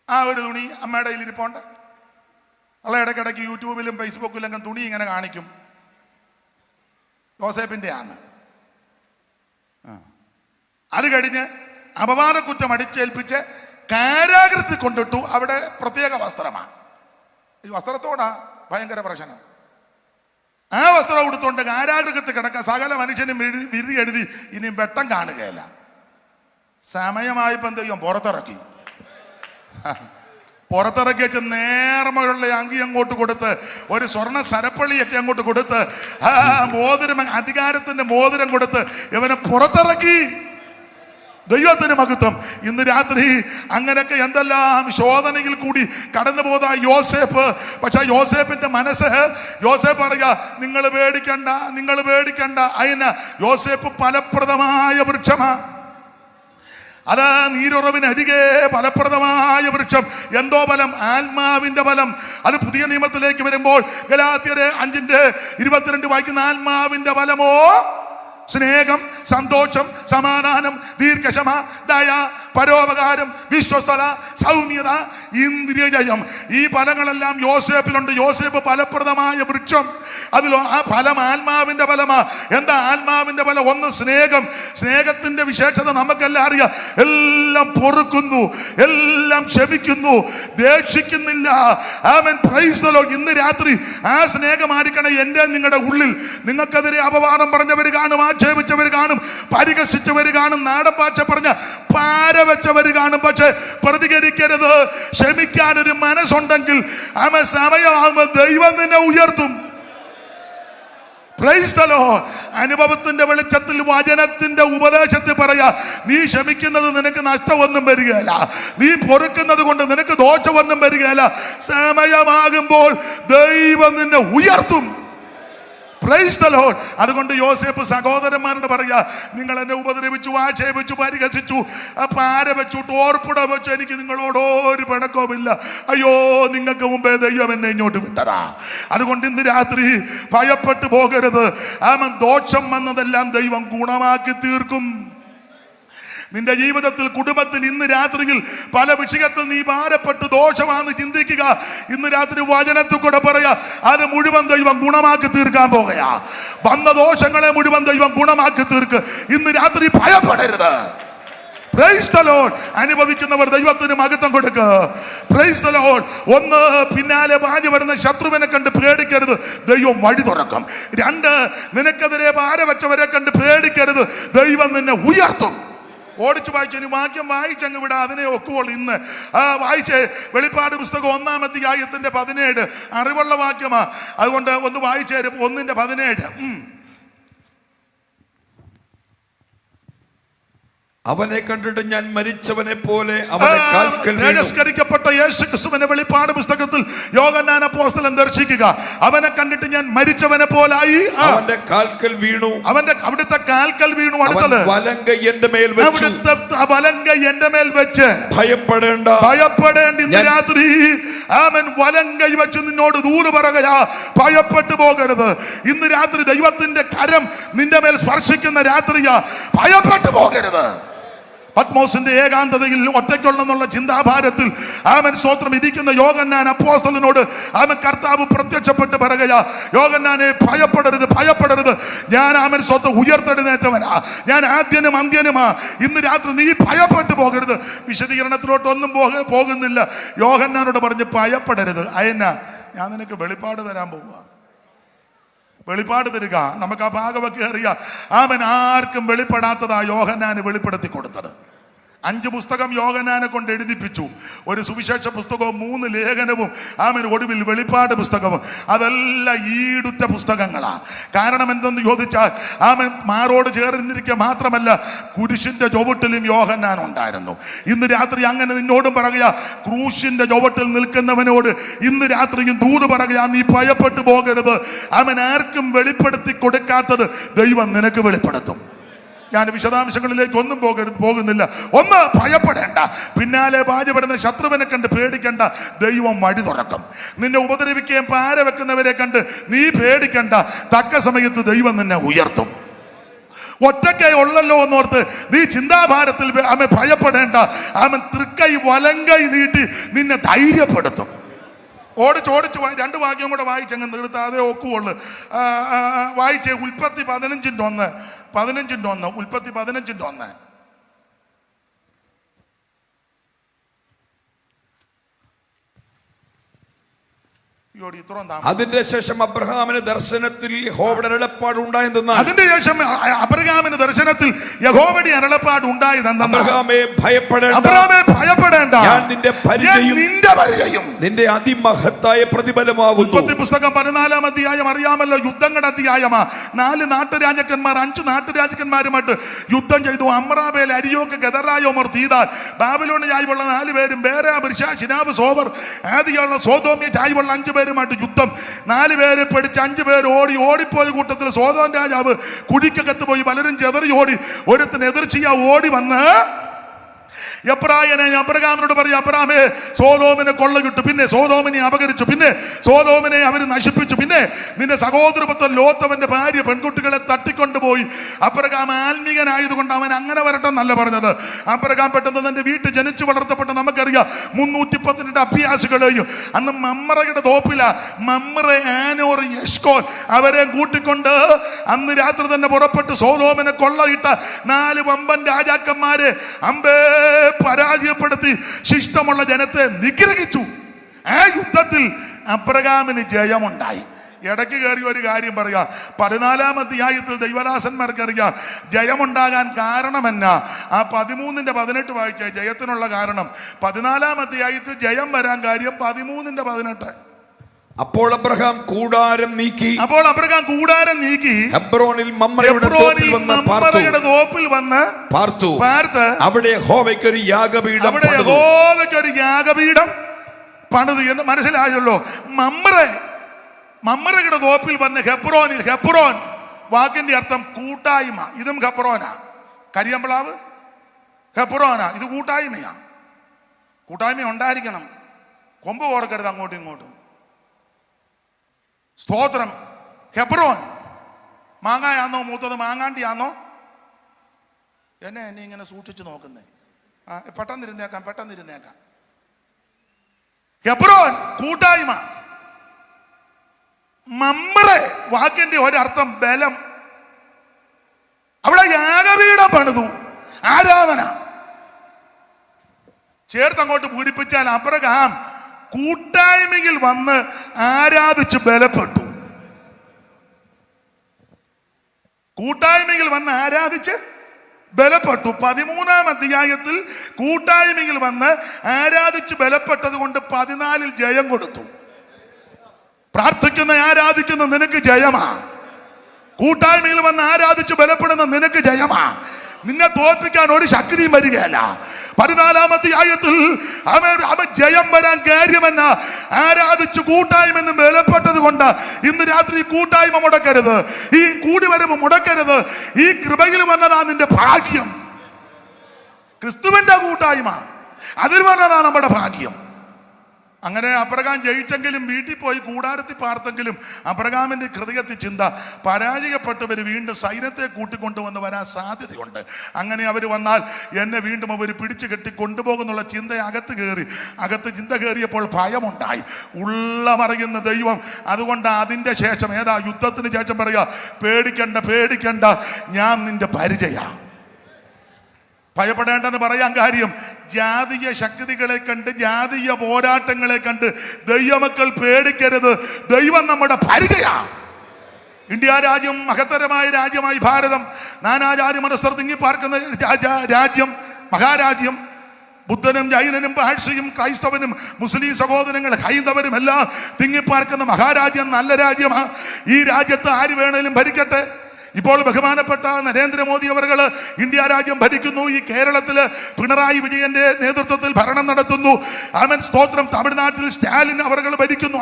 ആ ഒരു തുണി അമ്മയുടെ കയ്യിലിരിപ്പുണ്ട്. അള്ള ഇടയ്ക്കിടയ്ക്ക് യൂട്യൂബിലും ഫേസ്ബുക്കിലും അങ്ങ് തുണി ഇങ്ങനെ കാണിക്കും, യോസേപ്പിൻ്റെ ആണ്. അത് കഴിഞ്ഞ് അപവാദക്കുറ്റം അടിച്ചേൽപ്പിച്ച് കാരാഗ്രഹത്തിൽ കൊണ്ടിട്ടു. അവിടെ പ്രത്യേക വസ്ത്രമാണ്. ഈ വസ്ത്രത്തോടാ ഭയങ്കര പ്രശ്നം. ആ വസ്ത്രം ഉടുത്തോണ്ട് കാരാഗ്രഹത്തിൽ കിടക്കാൻ സകല മനുഷ്യനും വിധി എഴുതി ഇനിയും വെട്ടം കാണുകയില്ല. സമയമായപ്പോൾ എന്ത് ചെയ്യും? പുറത്തിറക്കി വെച്ച് നേർമയുള്ള അങ്കി അങ്ങോട്ട് കൊടുത്ത്, ഒരു സ്വർണ്ണ സരപ്പള്ളിയൊക്കെ അങ്ങോട്ട് കൊടുത്ത്, മോതിരം, അധികാരത്തിന്റെ മോതിരം കൊടുത്ത് ഇവനെ പുറത്തിറക്കി. ദൈവത്തിന് മഹത്വം. ഇന്ന് രാത്രി അങ്ങനെയൊക്കെ എന്തെല്ലാം ശോധനയിൽ കൂടി കടന്നു പോകാ യോസേഫ്. പക്ഷെ യോസേഫിന്റെ മനസ്സ്, യോസേഫ് പറയുക, നിങ്ങൾ പേടിക്കണ്ട. അതിന് യോസേഫ് ഫലപ്രദമായ വൃക്ഷമാണ്. അത് നീരുറവിനരികെ ഫലപ്രദമായ വൃക്ഷം. എന്തോ ഫലം? ആത്മാവിന്റെ ഫലം. അത് പുതിയ നിയമത്തിലേക്ക് വരുമ്പോൾ ഗലാത്യരെ 5:22 വായിക്കുന്ന ആത്മാവിന്റെ ഫലമോ സ്നേഹം, സന്തോഷം, സമാധാനം, ദീർഘക്ഷമ, ദയ, പരോപകാരം, വിശ്വസ്തത, സൗമ്യത, ഇന്ദ്രിയജയം. ഈ ഫലങ്ങളെല്ലാം യോസേഫിലുണ്ട്. യോസേഫ് ഫലപ്രദമായ വൃക്ഷം. അതിലോ ആ ഫലം ആത്മാവിന്റെ ഫലമാ. എന്താ ആത്മാവിന്റെ ഫലം? ഒന്ന് സ്നേഹം. സ്നേഹത്തിന്റെ വിശേഷത നമുക്കെല്ലാം അറിയാം. എല്ലാം പൊറുക്കുന്നു, എല്ലാം ക്ഷമിക്കുന്നു, ദേഷിക്കുന്നില്ല. ആമേൻ, പ്രൈസ് ദി ലോർഡ്. ഇന്ന് രാത്രി ആ സ്നേഹമായിരിക്കണം എൻ്റെ നിങ്ങളുടെ ഉള്ളിൽ. നിങ്ങൾക്കെതിരെ അപവാദം പറഞ്ഞവർ കാണും, ആക്ഷേപിച്ചവർ കാണും, പരിഹസിച്ചവർ കാണും, നാടൻ ഭാഷ പറഞ്ഞ പാര വെച്ചവർ കാണും. പക്ഷെ പ്രതികരിക്കരുത്. ക്ഷമിക്കാനൊരു മനസ്സുണ്ടെങ്കിൽ സമയമാകുമ്പോൾ ദൈവം നിന്നെ ഉയർത്തും. Price the Lord. അനുഭവത്തിന്റെ വെളിച്ചത്തിൽ, വചനത്തിന്റെ ഉപദേശത്തിൽ പറയാ, നീ ക്ഷമിക്കുന്നത് നിനക്ക് നഷ്ടമൊന്നും വരികയില്ല, നീ പൊറുക്കുന്നത് കൊണ്ട് നിനക്ക് ദോഷമൊന്നും വരികയില്ല. സമയമാകുമ്പോൾ ദൈവം നിന്നെ ഉയർത്തും. Price the Lord. അതുകൊണ്ട് യോസേഫ് സഹോദരന്മാരോട് പറയാ, നിങ്ങൾ എന്നെ ഉപദ്രവിച്ചു, ആക്ഷേപിച്ചു, പരിഹസിച്ചു, പാര വെച്ചു, ടോർപ്പിട വെച്ചു, എനിക്ക് നിങ്ങളോട് ഒരു പിണക്കവുമില്ല. അയ്യോ, നിങ്ങൾക്ക് മുമ്പേ ദൈവം എന്നെ ഇങ്ങോട്ട് വിട്ടതാ. അതുകൊണ്ട് ഇന്ന് രാത്രി ഭയപ്പെട്ടു പോകരുത്. ദോഷം വന്നതെല്ലാം ദൈവം ഗുണമാക്കി തീർക്കും. നിന്റെ ജീവിതത്തിൽ, കുടുംബത്തിൽ ഇന്ന് രാത്രിയിൽ പല വിഷയത്തിൽ നീ ഭാരപ്പെട്ട് ദോഷമാണെന്ന് ചിന്തിക്കുക. ഇന്ന് രാത്രി വചനത്തിൽ കൂടെ പറയാ, അത് മുഴുവൻ ദൈവം ഗുണമാക്കി തീർക്കാൻ പോകുകയാ. വന്ന ദോഷങ്ങളെ മുഴുവൻ ദൈവം ഗുണമാക്കി തീർക്ക്. ഇന്ന് രാത്രി ഭയപ്പെടരുത്. Price the Lord. അനുഭവിക്കുന്നവർ ദൈവത്തിന് മഹത്വം കൊടുക്കുക. Price the Lord. ഒന്ന്, പിന്നാലെ പാഞ്ഞു വരുന്ന ശത്രുവിനെ കണ്ട് പേടിക്കരുത്, ദൈവം വഴി തുറക്കും. 2, നിനക്കെതിരെ പാര വെച്ചവരെ കണ്ട് പേടിക്കരുത്, ദൈവം നിന്നെ ഉയർത്തും. ഓടിച്ചു വായിച്ചു. ഇനി വാക്യം വായിച്ചങ്ങ് വിടാ, അതിനെ ഒക്കുവോളൂ. ഇന്ന് വായിച്ച് വെളിപ്പാട് പുസ്തകം 1-ാം അധ്യായത്തിന്റെ 17 അറിവുള്ള വാക്യമാ. അതുകൊണ്ട് ഒന്ന് വായിച്ചു തരും. 1:17. അവനെ കണ്ടിട്ട് ഞാൻ മരിച്ചവനെ പോലെ അവനെ കാൽക്കൽ വീണു. തേജസ്കരിക്കപ്പെട്ട യേശുക്രിസ്തുവിന്റെ വെളിപ്പാട് പുസ്തകത്തിൽ യോഹന്നാൻ അപ്പോസ്തലൻ ദർശിക്കുക. അവനെ കണ്ടിട്ട് ഞാൻ മരിച്ചവനെ പോലായി അവന്റെ കാൽക്കൽ വീണു. അവിടുത്തെ കാൽക്കൽ വീണു. അടുത്തത്, വലങ്കൈ എന്റെ മേൽ വെച്ചു. അവിടുത്തെ വലങ്കൈ എന്റെ മേൽ വെച്ച് ഭയപ്പെടേണ്ട. ഇന്ന് രാത്രി ആമേൻ, വലങ്കൈ വെച്ച് നിന്നോട് ദൂരെ പറയുകയാ, ഭയപ്പെട്ടു പോകരുത്. ഇന്ന് രാത്രി ദൈവത്തിന്റെ കരം നിന്റെ മേൽ സ്പർശിക്കുന്ന രാത്രിയാ. ഭയപ്പെട്ടു പോകരുത്. പത്മോസിന്റെ ഏകാന്തതയിൽ ഒറ്റയ്ക്കൊള്ളെന്നുള്ള ചിന്താഭാരത്തിൽ ആമൻ സ്തോത്രം ഇരിക്കുന്ന യോഹന്നാൻ അപ്പോസ്തലനോട് ആമൻ കർത്താവ് പ്രത്യക്ഷപ്പെട്ട് പറയുകയാ, യോഹന്നാനെ ഭയപ്പെടരുത്, ഞാൻ ആമൻ സ്വന്തം ഉയർത്തെഴുന്നേറ്റവനാ, ഞാൻ ആദ്യനും അന്ത്യനുമാ. ഇന്ന് രാത്രി നീ ഭയപ്പെട്ടു പോകരുത്. വിശദീകരണത്തിലോട്ടൊന്നും പോകുന്നില്ല. യോഹന്നാനോട് പറഞ്ഞ് ഭയപ്പെടരുത്. അയന്ന, ഞാൻ നിനക്ക് വെളിപ്പാട് തരാൻ പോവുക. വെളിപ്പാട് തരിക. നമുക്ക് ആ ഭാഗമൊക്കെ അറിയാം. ആമൻ, ആർക്കും വെളിപ്പെടാത്തതാ യോഹന്നാന് വെളിപ്പെടുത്തി കൊടുത്തത്. 5 പുസ്തകം യോഹന്നാനെ കൊണ്ട് എഴുതിപ്പിച്ചു. ഒരു സുവിശേഷ പുസ്തകവും 3 ലേഖനവും ആമൻ, ഒടുവിൽ വെളിപ്പാട് പുസ്തകവും. അതെല്ലാം ഈടുറ്റ പുസ്തകങ്ങളാ. കാരണം എന്തെന്ന് ചോദിച്ചാൽ, ആമൻ മാറോട് ചേർന്നിരിക്കുക മാത്രമല്ല, കുരിശിന്റെ ചുവട്ടിലും യോഹന്നാൻ ഉണ്ടായിരുന്നു. ഇന്ന് രാത്രി അങ്ങനെ നിന്നോടും പറയുക, ക്രൂശിന്റെ ചുവട്ടിൽ നിൽക്കുന്നവനോട് ഇന്ന് രാത്രിയും ദൂത് പറയുക, നീ ഭയപ്പെട്ടു പോകരുത്. അവൻ ആർക്കും വെളിപ്പെടുത്തി കൊടുക്കാത്തത് ദൈവം നിനക്ക് വെളിപ്പെടുത്തും. ഞാൻ വിശദാംശങ്ങളിലേക്ക് ഒന്നും പോകുന്നില്ല. ഒന്ന്, ഭയപ്പെടേണ്ട. പിന്നാലെ പാഞ്ഞുപെടുന്ന ശത്രുവിനെ കണ്ട് പേടിക്കണ്ട, ദൈവം വഴി തുറക്കും. നിന്നെ ഉപദ്രവിക്കുകയും പാര വെക്കുന്നവരെ കണ്ട് നീ പേടിക്കണ്ട, തക്ക സമയത്ത് ദൈവം നിന്നെ ഉയർത്തും. ഒറ്റക്കൈ ഉള്ളല്ലോ എന്നോർത്ത് നീ ചിന്താഭാരത്തിൽ അവൻ ഭയപ്പെടേണ്ട. അവൻ തൃക്കൈ വലങ്കൈ നീട്ടി നിന്നെ ധൈര്യപ്പെടുത്തും. ഓടിച്ച് 2 വാക്യം കൂടെ വായിച്ചങ്ങ് നിർത്താതെ ഒക്കുള്ളു. വായിച്ചേ, ഉൽപ്പത്തി 15:1. ഉൽപ്പത്തി 15:1. അതിന്റെ ശേഷം അബ്രഹാമിന് ദർശനത്തിൽ യഹോവയുടെ അരുളപ്പാട് ഉണ്ടായെന്നാൽ, അതിന്റെ ശേഷം അബ്രഹാം അബ്രഹാമിന് ദർശനത്തിൽ യഹോവയുടെ അരുളപ്പാട് ഉണ്ടായതെന്തെന്ന് അബ്രഹാമേ ഭയപ്പെടേണ്ട, അബ്രഹാമേ ഭയപ്പെടേണ്ട, ഞാൻ നിന്റെ പരിചയം നിന്റെ പരിചയം നിന്റെ അതിമഹത്തായ പ്രതിഫലമാകുന്നു. ഉൽപ്പത്തി പുസ്തകം 14-ാം അധ്യായം അറിയാമല്ലോ, യുദ്ധങ്ങളുടെ അധ്യായമാ. 4 നാട്ടുരാജാക്കന്മാർ 5 നാട്ടുരാജാക്കന്മാരുമായിട്ട് യുദ്ധം ചെയ്തു. അമ്രാബേൽ, അരിയോക്ക്, ഗദറായോമർ, തീദാൻ. ബാബിലോണ് ചായ്വുള്ള 4 പേരും, ബേരാ, ബിർശ, ശിനാബ്, സോവർ, ആദിയുള്ള സോദോമ്യ ചായ്വുള്ള 5 പേരുമായിട്ട് യുദ്ധം. 4 പേരെ പിടിച്ച് 5 പേര് ഓടിപ്പോയ കൂട്ടത്തിൽ സോദോം രാജാവ് കുഴിക്കകത്ത് പോയി. പലരും ചെതറി ഓടി. ഒരുത്തിന് എതിർച്ചയാ ഓടി വന്ന് എബ്രായനെ അബ്രഹാമിനോട് പറയും, അബ്രഹാമേ സോദോമിനെ കൊള്ള കിട്ടു, പിന്നെ സോദോമിനെ അപകരിച്ചു, പിന്നെ സോദോമിനെ അവർ നശിപ്പിച്ചു, പിന്നെ നിന്റെ സഹോദരപുത്രൻ ലോത്തവന്റെ ഭാര്യ പെൺകുട്ടികളെ തട്ടിക്കൊണ്ടുപോയി. അബ്രഹാം ആത്മീകനായതുകൊണ്ട് അവൻ അങ്ങനെ വരട്ടെന്നല്ല പറഞ്ഞത്. അബ്രഹാം പെട്ടെന്ന് തന്റെ വീട്ടിൽ ജനിച്ചു വളർത്തപ്പെട്ട നമുക്കറിയാം 312 അഭ്യാസികളെയും അന്ന് മമ്രയുടെ തോപ്പില മമ്ര, ആനോർ, യെഷ്കോൻ അവരെ കൂട്ടിക്കൊണ്ട് അന്ന് രാത്രി തന്നെ പുറപ്പെട്ട് സോദോമിനെ കൊള്ളയിട്ട 4 വമ്പൻ രാജാക്കന്മാരെ അമ്പേ പരാജയപ്പെടുത്തി ശിഷ്ടമുള്ള ജനത്തെ നിഗ്രഹിച്ചു. ആ യുദ്ധത്തിൽ അബ്രഹാമിന് ജയമുണ്ടായി. ഇടയ്ക്ക് കയറി ഒരു കാര്യം പറയാം. 14-ാം അധ്യായത്തിൽ ദൈവദാസന്മാർക്കറിയാം ജയമുണ്ടാകാൻ കാരണമെന്നാ. ആ 13-ന്റെ-18 വായിച്ച ജയത്തിനുള്ള കാരണം. 14-ാം അധ്യായത്തിൽ ജയം വരാൻ കാര്യം 13-ന്റെ-18. അപ്പോൾ അബ്രഹാം കൂടാരം നീക്കി ഹെബ്രോനിൽ മമ്രയുടെ തോപ്പിൽ വന്ന് പാർത്തു. അവിടെ യഹോവയ്ക്ക് ഒരു യാഗപീഠം പണിതു എന്ന് മനസ്സിലായല്ലോ. മമ്രയുടെ തോപ്പിൽ വന്ന് ഹെബ്രോൻ വാക്കിന്റെ അർത്ഥം കൂട്ടായ്മ. ഇതും ഹെബ്രോനാ. കരിയമ്പ്ളാവ് ഹെബ്രോനാ. ഇത് കൂട്ടായ്മയാ. കൂട്ടായ്മ ഉണ്ടായിരിക്കണം. കൊമ്പ് കോർക്കരുത് അങ്ങോട്ടും ഇങ്ങോട്ടും. സ്തോത്രം. ഹെബ്രോൻ മാങ്ങായാന്നോ മൂത്തത് മാങ്ങാണ്ടിയാന്നോ? എന്നെ ഇങ്ങനെ സൂക്ഷിച്ചു നോക്കുന്നേ. പെട്ടെന്നിരുന്നേക്കാം. ഹെബ്രോൻ കൂട്ടായ്മ. മമ്രെ വാക്കിന്റെ ഒരർത്ഥം ബലം. അവിടെ യാഗപീഠം പണിതു. ആരാധന ചേർത്തങ്ങോട്ട് പൂരിപ്പിച്ചാൽ അബ്രഹാം കൂട്ടായ്മയിൽ വന്ന് ആരാധിച്ച് ബലപ്പെട്ടു. കൂട്ടായ്മയിൽ വന്ന് ആരാധിച്ച് ബലപ്പെട്ടു. 13-ാം അധ്യായത്തിൽ കൂട്ടായ്മയിൽ വന്ന് ആരാധിച്ച് ബലപ്പെട്ടത് കൊണ്ട് 14-ൽ ജയം കൊടുത്തു. പ്രാർത്ഥിക്കുന്ന ആരാധിക്കുന്ന നിനക്ക് ജയമാ. കൂട്ടായ്മയിൽ വന്ന് ആരാധിച്ച് ബലപ്പെടുന്ന നിനക്ക് ജയമാ. നിന്നെ തോൽപ്പിക്കാൻ ഒരു ശക്തിയും വരികയല്ല. 14-ാം അധ്യായത്തിൽ അവൻ ജയം വരാൻ കാര്യമെന്ന ആരാധിച്ചു കൂട്ടായ്മ ബലപ്പെട്ടത് കൊണ്ട് ഇന്ന് രാത്രി കൂട്ടായ്മ മുടക്കരുത്. ഈ കൂടിവരവ് മുടക്കരുത്. ഈ കൃപയിൽ വന്നതാ നിന്റെ ഭാഗ്യം. ക്രിസ്തുവിന്റെ കൂട്ടായ്മ അതിൽ വന്നതാ നമ്മുടെ ഭാഗ്യം. അങ്ങനെ അബ്രഹാം ജയിച്ചെങ്കിലും വീട്ടിൽ പോയി കൂടാരത്തിൽ പാർത്തെങ്കിലും അബ്രഹാമിന്റെ ഹൃദയത്തിൽ ചിന്ത പരാജയപ്പെട്ടവർ വീണ്ടും സൈന്യത്തെ കൂട്ടിക്കൊണ്ടുവന്ന് വരാൻ സാധ്യതയുണ്ട്. അങ്ങനെ അവർ വന്നാൽ എന്നെ വീണ്ടും അവർ പിടിച്ചു കെട്ടി കൊണ്ടുപോകുന്നുള്ള ചിന്ത അകത്ത് ചിന്ത കയറിയപ്പോൾ ഭയമുണ്ടായി. ഉള്ളമറിയുന്ന ദൈവം. അതുകൊണ്ട് അതിൻ്റെ ശേഷം യുദ്ധത്തിന് ശേഷം പറയുക, പേടിക്കണ്ട, ഞാൻ നിന്റെ പരിചയ. ഭയപ്പെടേണ്ടെന്ന് പറയാൻ കാര്യം, ജാതീയ ശക്തികളെ കണ്ട് ജാതീയ പോരാട്ടങ്ങളെ കണ്ട് ദൈവമക്കൾ പേടിക്കരുത്. ദൈവം നമ്മുടെ പരിചയ. ഇന്ത്യ രാജ്യം മഹത്തരമായ രാജ്യമായി ഭാരതം, നാനാജാതി മതസ്ഥർ തിങ്ങിപ്പാർക്കുന്ന രാജ്യം, മഹാരാജ്യം. ബുദ്ധനും ജൈനനും പാഴ്സിയും ക്രൈസ്തവനും മുസ്ലിം സഹോദരങ്ങൾ ഹൈന്ദവരും എല്ലാം തിങ്ങിപ്പാർക്കുന്ന മഹാരാജ്യം, നല്ല രാജ്യമാണ്. ഈ രാജ്യത്ത് ആര് വേണേലും ഭരിക്കട്ടെ. ഇപ്പോൾ ബഹുമാനപ്പെട്ട നരേന്ദ്രമോദി അവർ ഇന്ത്യ രാജ്യം ഭരിക്കുന്നു. ഈ കേരളത്തിൽ പിണറായി വിജയന്റെ നേതൃത്വത്തിൽ ഭരണം നടത്തുന്നു. അവൻ സ്തോത്രം. തമിഴ്നാട്ടിൽ സ്റ്റാലിൻ അവർ ഭരിക്കുന്നു.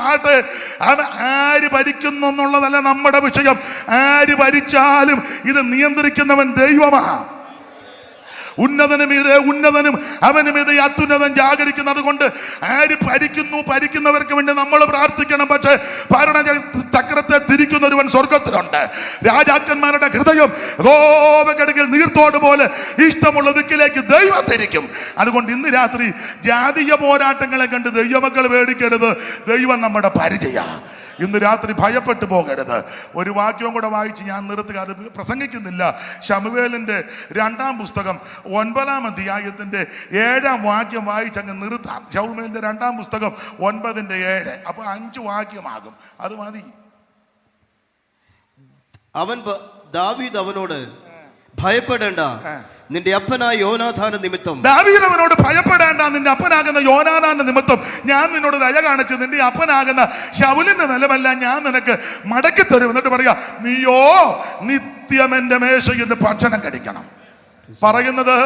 ആര് ഭരിക്കുന്നു എന്നുള്ളതല്ല നമ്മുടെ വിഷയം. ആര് ഭരിച്ചാലും ഇത് നിയന്ത്രിക്കുന്നവൻ ദൈവമാണ്. ഉന്നതനും അവനുമീതെ അത്യുന്നതൻ ജാഗരിക്കുന്നത് കൊണ്ട് ആര് ഭരിക്കുന്നവർക്ക് വേണ്ടി നമ്മൾ പ്രാർത്ഥിക്കണം. പക്ഷേ ഭരണ ചക്രത്തെ തിരിക്കുന്ന ഒരുവൻ സ്വർഗത്തിലുണ്ട്. രാജാക്കന്മാരുടെ ഹൃദയം യഹോവയ്ക്കടുക്കൽ നീർത്തോട് പോലെ ഇഷ്ടമുള്ള ദിക്കിലേക്ക് ദൈവം തിരിക്കും. അതുകൊണ്ട് ഇന്ന് രാത്രി ജാതീയ പോരാട്ടങ്ങളെ കണ്ട് ദൈവമക്കൾ പേടിക്കരുത്. ദൈവം നമ്മുടെ പരിചയ. ഇന്ന് രാത്രി ഭയപ്പെട്ടു പോകരുത്. ഒരു വാക്യവും കൂടെ വായിച്ച് ഞാൻ നിർത്തുക. അത് പ്രസംഗിക്കുന്നില്ല. ശമൂവേലിന്റെ 2-ാം പുസ്തകം 9-ാം അധ്യായത്തിന്റെ 7-ാം വാക്യം വായിച്ചങ്ങ് നിർത്താം. ശമൂവേലിന്റെ 2-ാം പുസ്തകം 9-ന്റെ 7. അപ്പൊ 5 വാക്യമാകും. അത് മതി. ദാവീദ് അവനോട്, ഭയപ്പെടേണ്ട, നിന്റെ അപ്പനായ യോനാഥാന നിമിത്തം. ദാവീദ് അവനോട് ഭയപ്പെടേണ്ട, നിന്റെ അപ്പനാകുന്ന യോനാഥാന്റെ നിമിത്തം ഞാൻ നിന്നോട് ദയ കാണിച്ചു, നിന്റെ അപ്പനാകുന്ന ശൗലിന്റെ നിലമല്ല ഞാൻ നിനക്ക് മടക്കി തരും. എന്നിട്ട് പറയാ, നീയോ നിത്യം എന്റെ മേശയിൽ നിന്ന് ഭക്ഷണം കഴിക്കണം. പറയുന്നത്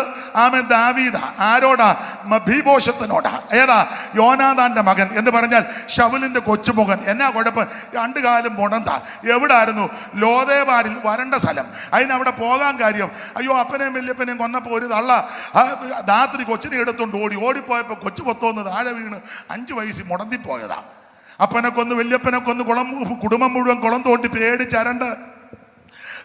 ആമേൻ ദാവീദ ആരോടാ? മഫീബോശത്തിനോടാ. ഏതാ? യോനാഥാന്റെ മകൻ എന്ന് പറഞ്ഞാൽ ശൗലിന്റെ കൊച്ചുമകൻ. എന്നാ കുഴപ്പം? 2 കാലും മുടന്താ. എവിടായിരുന്നു? ലോദേബാരിൽ, വരണ്ട സ്ഥലം. അതിനവിടെ പോകാൻ കാര്യം, അയ്യോ അപ്പനെയും വല്യപ്പനെയും കൊന്നപ്പോൾ ഒരു തള്ള രാത്രി കൊച്ചിനെ എടുത്തോണ്ട് ഓടിപ്പോയപ്പോൾ കൊച്ചു പൊത്തോന്ന് താഴെ വീണ് 5 വയസ്സിൽ മുടന്തിപ്പോയതാ. അപ്പനെ കൊന്ന് വല്യപ്പനെ കൊന്ന് കുടുംബം മുഴുവൻ കുളം തോണ്ടി പേടിച്ചരണ്ട്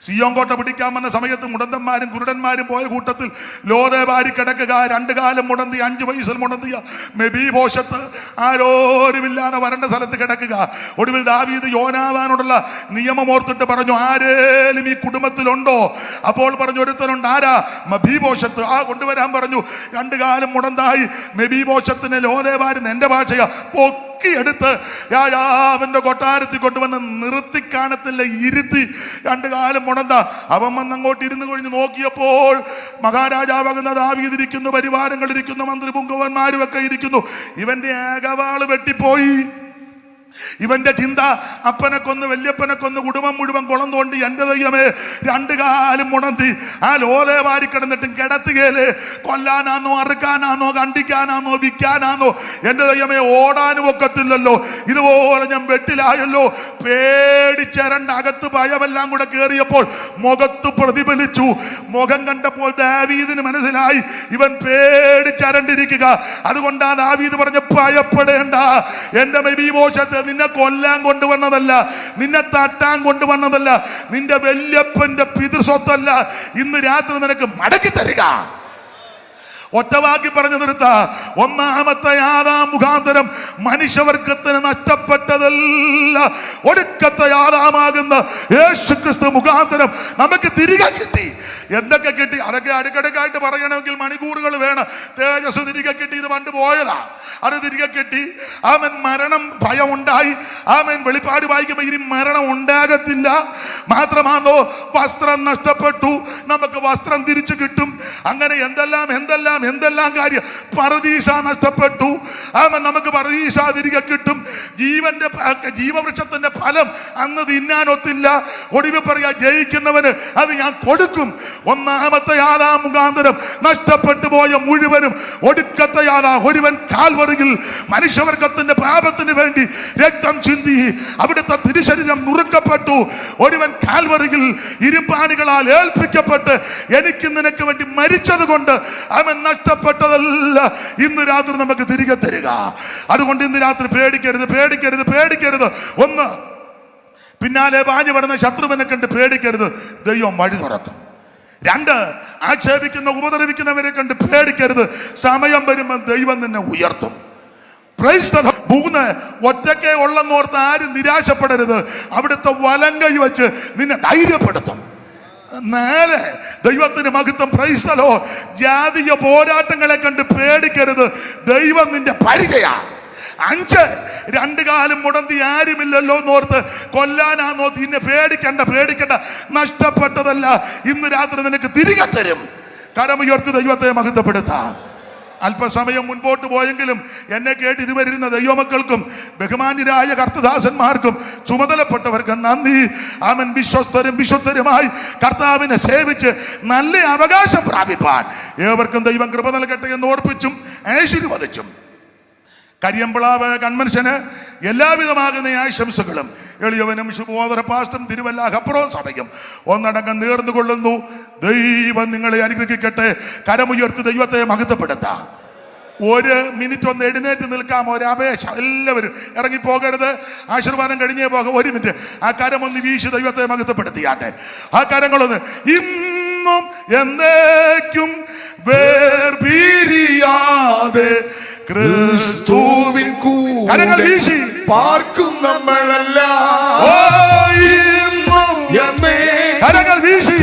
സിയോൻ കോട്ട പിടിക്കാൻ വന്ന സമയത്ത് മുടന്തന്മാരും കുരുടന്മാരും പോയ കൂട്ടത്തിൽ ലോദേബാരി കിടക്കുക. 2 കാലം മുടന്തി, 5 വയസ്സിൽ മുടന്തിയ മെബീബോശത്ത് ആരോരുമില്ലാതെ വരണ്ട സ്ഥലത്ത് കിടക്കുക. ഒടുവിൽ ദാവീദ് യോനാഥാനോടുള്ള നിയമം ഓർത്തിട്ട് പറഞ്ഞു, ആരേലും ഈ കുടുംബത്തിലുണ്ടോ? അപ്പോൾ പറഞ്ഞു, ഒരുത്തനുണ്ട്. ആരാ? മെബീബോശത്ത്. കൊണ്ടുവരാൻ പറഞ്ഞു. 2 കാലം മുടന്തായി മെബീബോശത്തിനെ ലോദേബാരി, എന്റെ ഭാഷയാ, എടുത്ത് യായാവിന്റെ കൊട്ടാരത്തിൽ കൊണ്ടുവന്ന് നിർത്തി, കാണത്തില്ല, ഇരുത്തി. 2 കാലം മുടന്ത. അവൻ വന്ന് അങ്ങോട്ട് ഇരുന്ന് കഴിഞ്ഞ് നോക്കിയപ്പോൾ മഹാരാജാവാകുന്ന ദാവീദ് ഇരിക്കുന്നു, പരിവാരങ്ങളിരിക്കുന്നു, മന്ത്രി പുങ്കവന്മാരും ഒക്കെ ഇരിക്കുന്നു. ഇവന്റെ ഏകവാള് വെട്ടിപ്പോയി. ഇവന്റെ ചിന്ത അപ്പനെ കൊന്ന് വല്യപ്പനെ കൊന്ന് കുടുംബം മുഴുവൻ കുളം തോണ്ടി, എൻ്റെ ദൈവമേ 2 കാലും മുടന്തി ആ ലോദേബാരി കിടന്നിട്ടും കിടത്തുകേല്. കൊല്ലാനാന്നോ അറുക്കാനാന്നോ കണ്ടിക്കാനാന്നോ വിൽക്കാനാന്നോ? എൻ്റെ ദൈവമേ ഓടാനും ഒക്കത്തില്ലല്ലോ. ഇതുപോലെ ഞാൻ വെട്ടിലായല്ലോ. പേടിച്ചരണ്ട് അകത്ത് ഭയമെല്ലാം കൂടെ കയറിയപ്പോൾ മുഖത്ത് പ്രതിഫലിച്ചു. മുഖം കണ്ടപ്പോൾ ദാവീദിന് മനസ്സിലായി ഇവൻ പേടിച്ചരണ്ടിരിക്കുക. അതുകൊണ്ടാ ദാവീദ് പറഞ്ഞ്, ഭയപ്പെടേണ്ട, എൻ്റെ മെഫീബോശത്ത് നിന്നെ കൊല്ലാൻ കൊണ്ടുവന്നതല്ല, നിന്നെ തട്ടാൻ കൊണ്ടുവന്നതല്ല, നിന്റെ വല്യപ്പന്റെ പിതൃസ്വത്തല്ല, ഇന്ന് രാത്രി നിനക്ക് മടക്കി തരിക. ഒറ്റവാക്കി പറഞ്ഞു നിർത്ത. ഒന്നാമത്തെ ആദാം മുഖാന്തരം മനുഷ്യവർഗത്തിന് നഷ്ടപ്പെട്ടതല്ല ഒടുക്കത്തെ ആദാമാകുന്ന യേശുക്രിസ്തു മുഖാന്തരം നമുക്ക് തിരികെ കിട്ടി. എന്തൊക്കെ കിട്ടി? അതൊക്കെ അടുക്കടുക്കായിട്ട് പറയണമെങ്കിൽ മണിക്കൂറുകൾ വേണം. തേജസ് തിരികെ കിട്ടി, ഇത് പണ്ട് പോയതാ, അത് തിരികെ കിട്ടി. ആമൻ മരണം ഭയം ഉണ്ടായി. ആമൻ വെളിപ്പാട് വായിക്കുമ്പോൾ ഇനി മരണം ഉണ്ടാകത്തില്ല. മാത്രമാണോ വസ്ത്രം നഷ്ടപ്പെട്ടു, നമുക്ക് വസ്ത്രം തിരിച്ചു കിട്ടും. അങ്ങനെ എന്തെല്ലാം കാര്യം. പറുദീസ നഷ്ടപ്പെട്ടു, ആമൻ നമുക്ക് പറുദീസ തിരികെ കിട്ടും. ജീവവൃക്ഷത്തിന്റെ ഫലം അന്ന് തിന്നാനൊത്തില്ല. ഒടുവിൽ പറയാ, ജയിക്കുന്നവന് അത് ഞാൻ കൊടുക്കും. ഒന്നാമത്തെ ആദാം മുഖാന്തരം നഷ്ടപ്പെട്ടു പോയ മുഴുവനും ഒടുക്കത്തെ ആദാം ഒരുവൻ കാൽവറിയിൽ മനുഷ്യവർഗത്തിന്റെ പാപത്തിന് വേണ്ടി രക്തം ചിന്തി അവിടുത്തെ തിരുശരീരം നുറുക്കപ്പെട്ടു. ഒരുവൻ കാൽവറിയിൽ ഇരുമ്പാണികളാൽ ഏൽപ്പിക്കപ്പെട്ട് എനിക്ക് നിനക്ക് വേണ്ടി മരിച്ചത് കൊണ്ട് അവൻ നഷ്ടപ്പെട്ടതല്ല ഇന്ന് രാത്രി നമുക്ക് തിരികെ തരിക. അതുകൊണ്ട് ഇന്ന് രാത്രി പേടിക്കരുത്. ഒന്ന്, പിന്നാലെ പാഞ്ഞു വരുന്ന ശത്രുവിനെ കണ്ട് പേടിക്കരുത്, ദൈവം വഴി തുറക്കും. 2, ആക്ഷേപിക്കുന്ന ഉപദ്രവിക്കുന്നവരെ കണ്ട് പേടിക്കരുത്, സമയം വരുമ്പോൾ ദൈവം നിന്നെ ഉയർത്തും. 3, ഒറ്റയ്ക്കേ ഉള്ളെന്നോർത്ത് ആരും നിരാശപ്പെടരുത്, അവിടുത്തെ വലങ്കൈ വെച്ച് നിന്നെ ധൈര്യപ്പെടുത്തും. 4, ദൈവത്തിന് മഹത്വം. Praise the lord. ജാതീയ പോരാട്ടങ്ങളെ കണ്ട് പേടിക്കരുത്, ദൈവം നിന്റെ പരിചയ. 5, 2 കാലും മുടന്തി ആരുമില്ലല്ലോ എന്നോർത്ത് കൊല്ലാനാന്നോ നിന്നെ പേടിക്കണ്ട. നഷ്ടപ്പെട്ടതല്ല ഇന്ന് രാത്രി നിനക്ക് തിരികെ തരും. കരമുയർത്തി ദൈവത്തെ മഹത്വപ്പെടുത്താം. അല്പസമയം മുൻപോട്ട് പോയെങ്കിലും എന്നെ കേട്ട് ഇതുവരുന്ന ദൈവമക്കൾക്കും ബഹുമാന്യരായ കർത്തദാസന്മാർക്കും ചുമതലപ്പെട്ടവർക്കും നന്ദി. ആമൻ. വിശ്വസ്തരുമായി കർത്താവിനെ സേവിച്ച് നല്ല അവകാശം പ്രാപിപ്പാൻ ഏവർക്കും ദൈവം കൃപ നൽകട്ടെ എന്ന് ഓർപ്പിച്ചും ആശീർവദിച്ചും കരിയമ്പിളാവ് കൺവെൻഷന് എല്ലാവിധമാകുന്ന ആശംസകളും എളിയവനും ശുഭോദര പാസ്റ്ററും തിരുവല്ല ഹപ്രോ സഭയും ഒന്നടങ്കം നേർന്നുകൊള്ളുന്നു. ദൈവം നിങ്ങളെ അനുഗ്രഹിക്കട്ടെ. കരമുയർത്തി ദൈവത്തെ മഹത്വപ്പെടുത്താം. 1 മിനിറ്റ് ഒന്ന് എഴുന്നേറ്റ് നിൽക്കാം. ഒരപേക്ഷ, എല്ലാവരും ഇറങ്ങിപ്പോകരുത്. ആശീർവാദം കഴിഞ്ഞേ പോകാം. 1 മിനിറ്റ് ആ കരമൊന്ന് വീശി ദൈവത്തെ മഹത്വപ്പെടുത്തിയാട്ടെ. ആ കരങ്ങളൊന്ന് ഇന്നും എന്നേക്കും വേർപിരിയാതെ ക്രിസ്തുവിൻ കരങ്ങൾ വീശി പാർക്കും നമ്മളല്ല, കരങ്ങൾ വീശി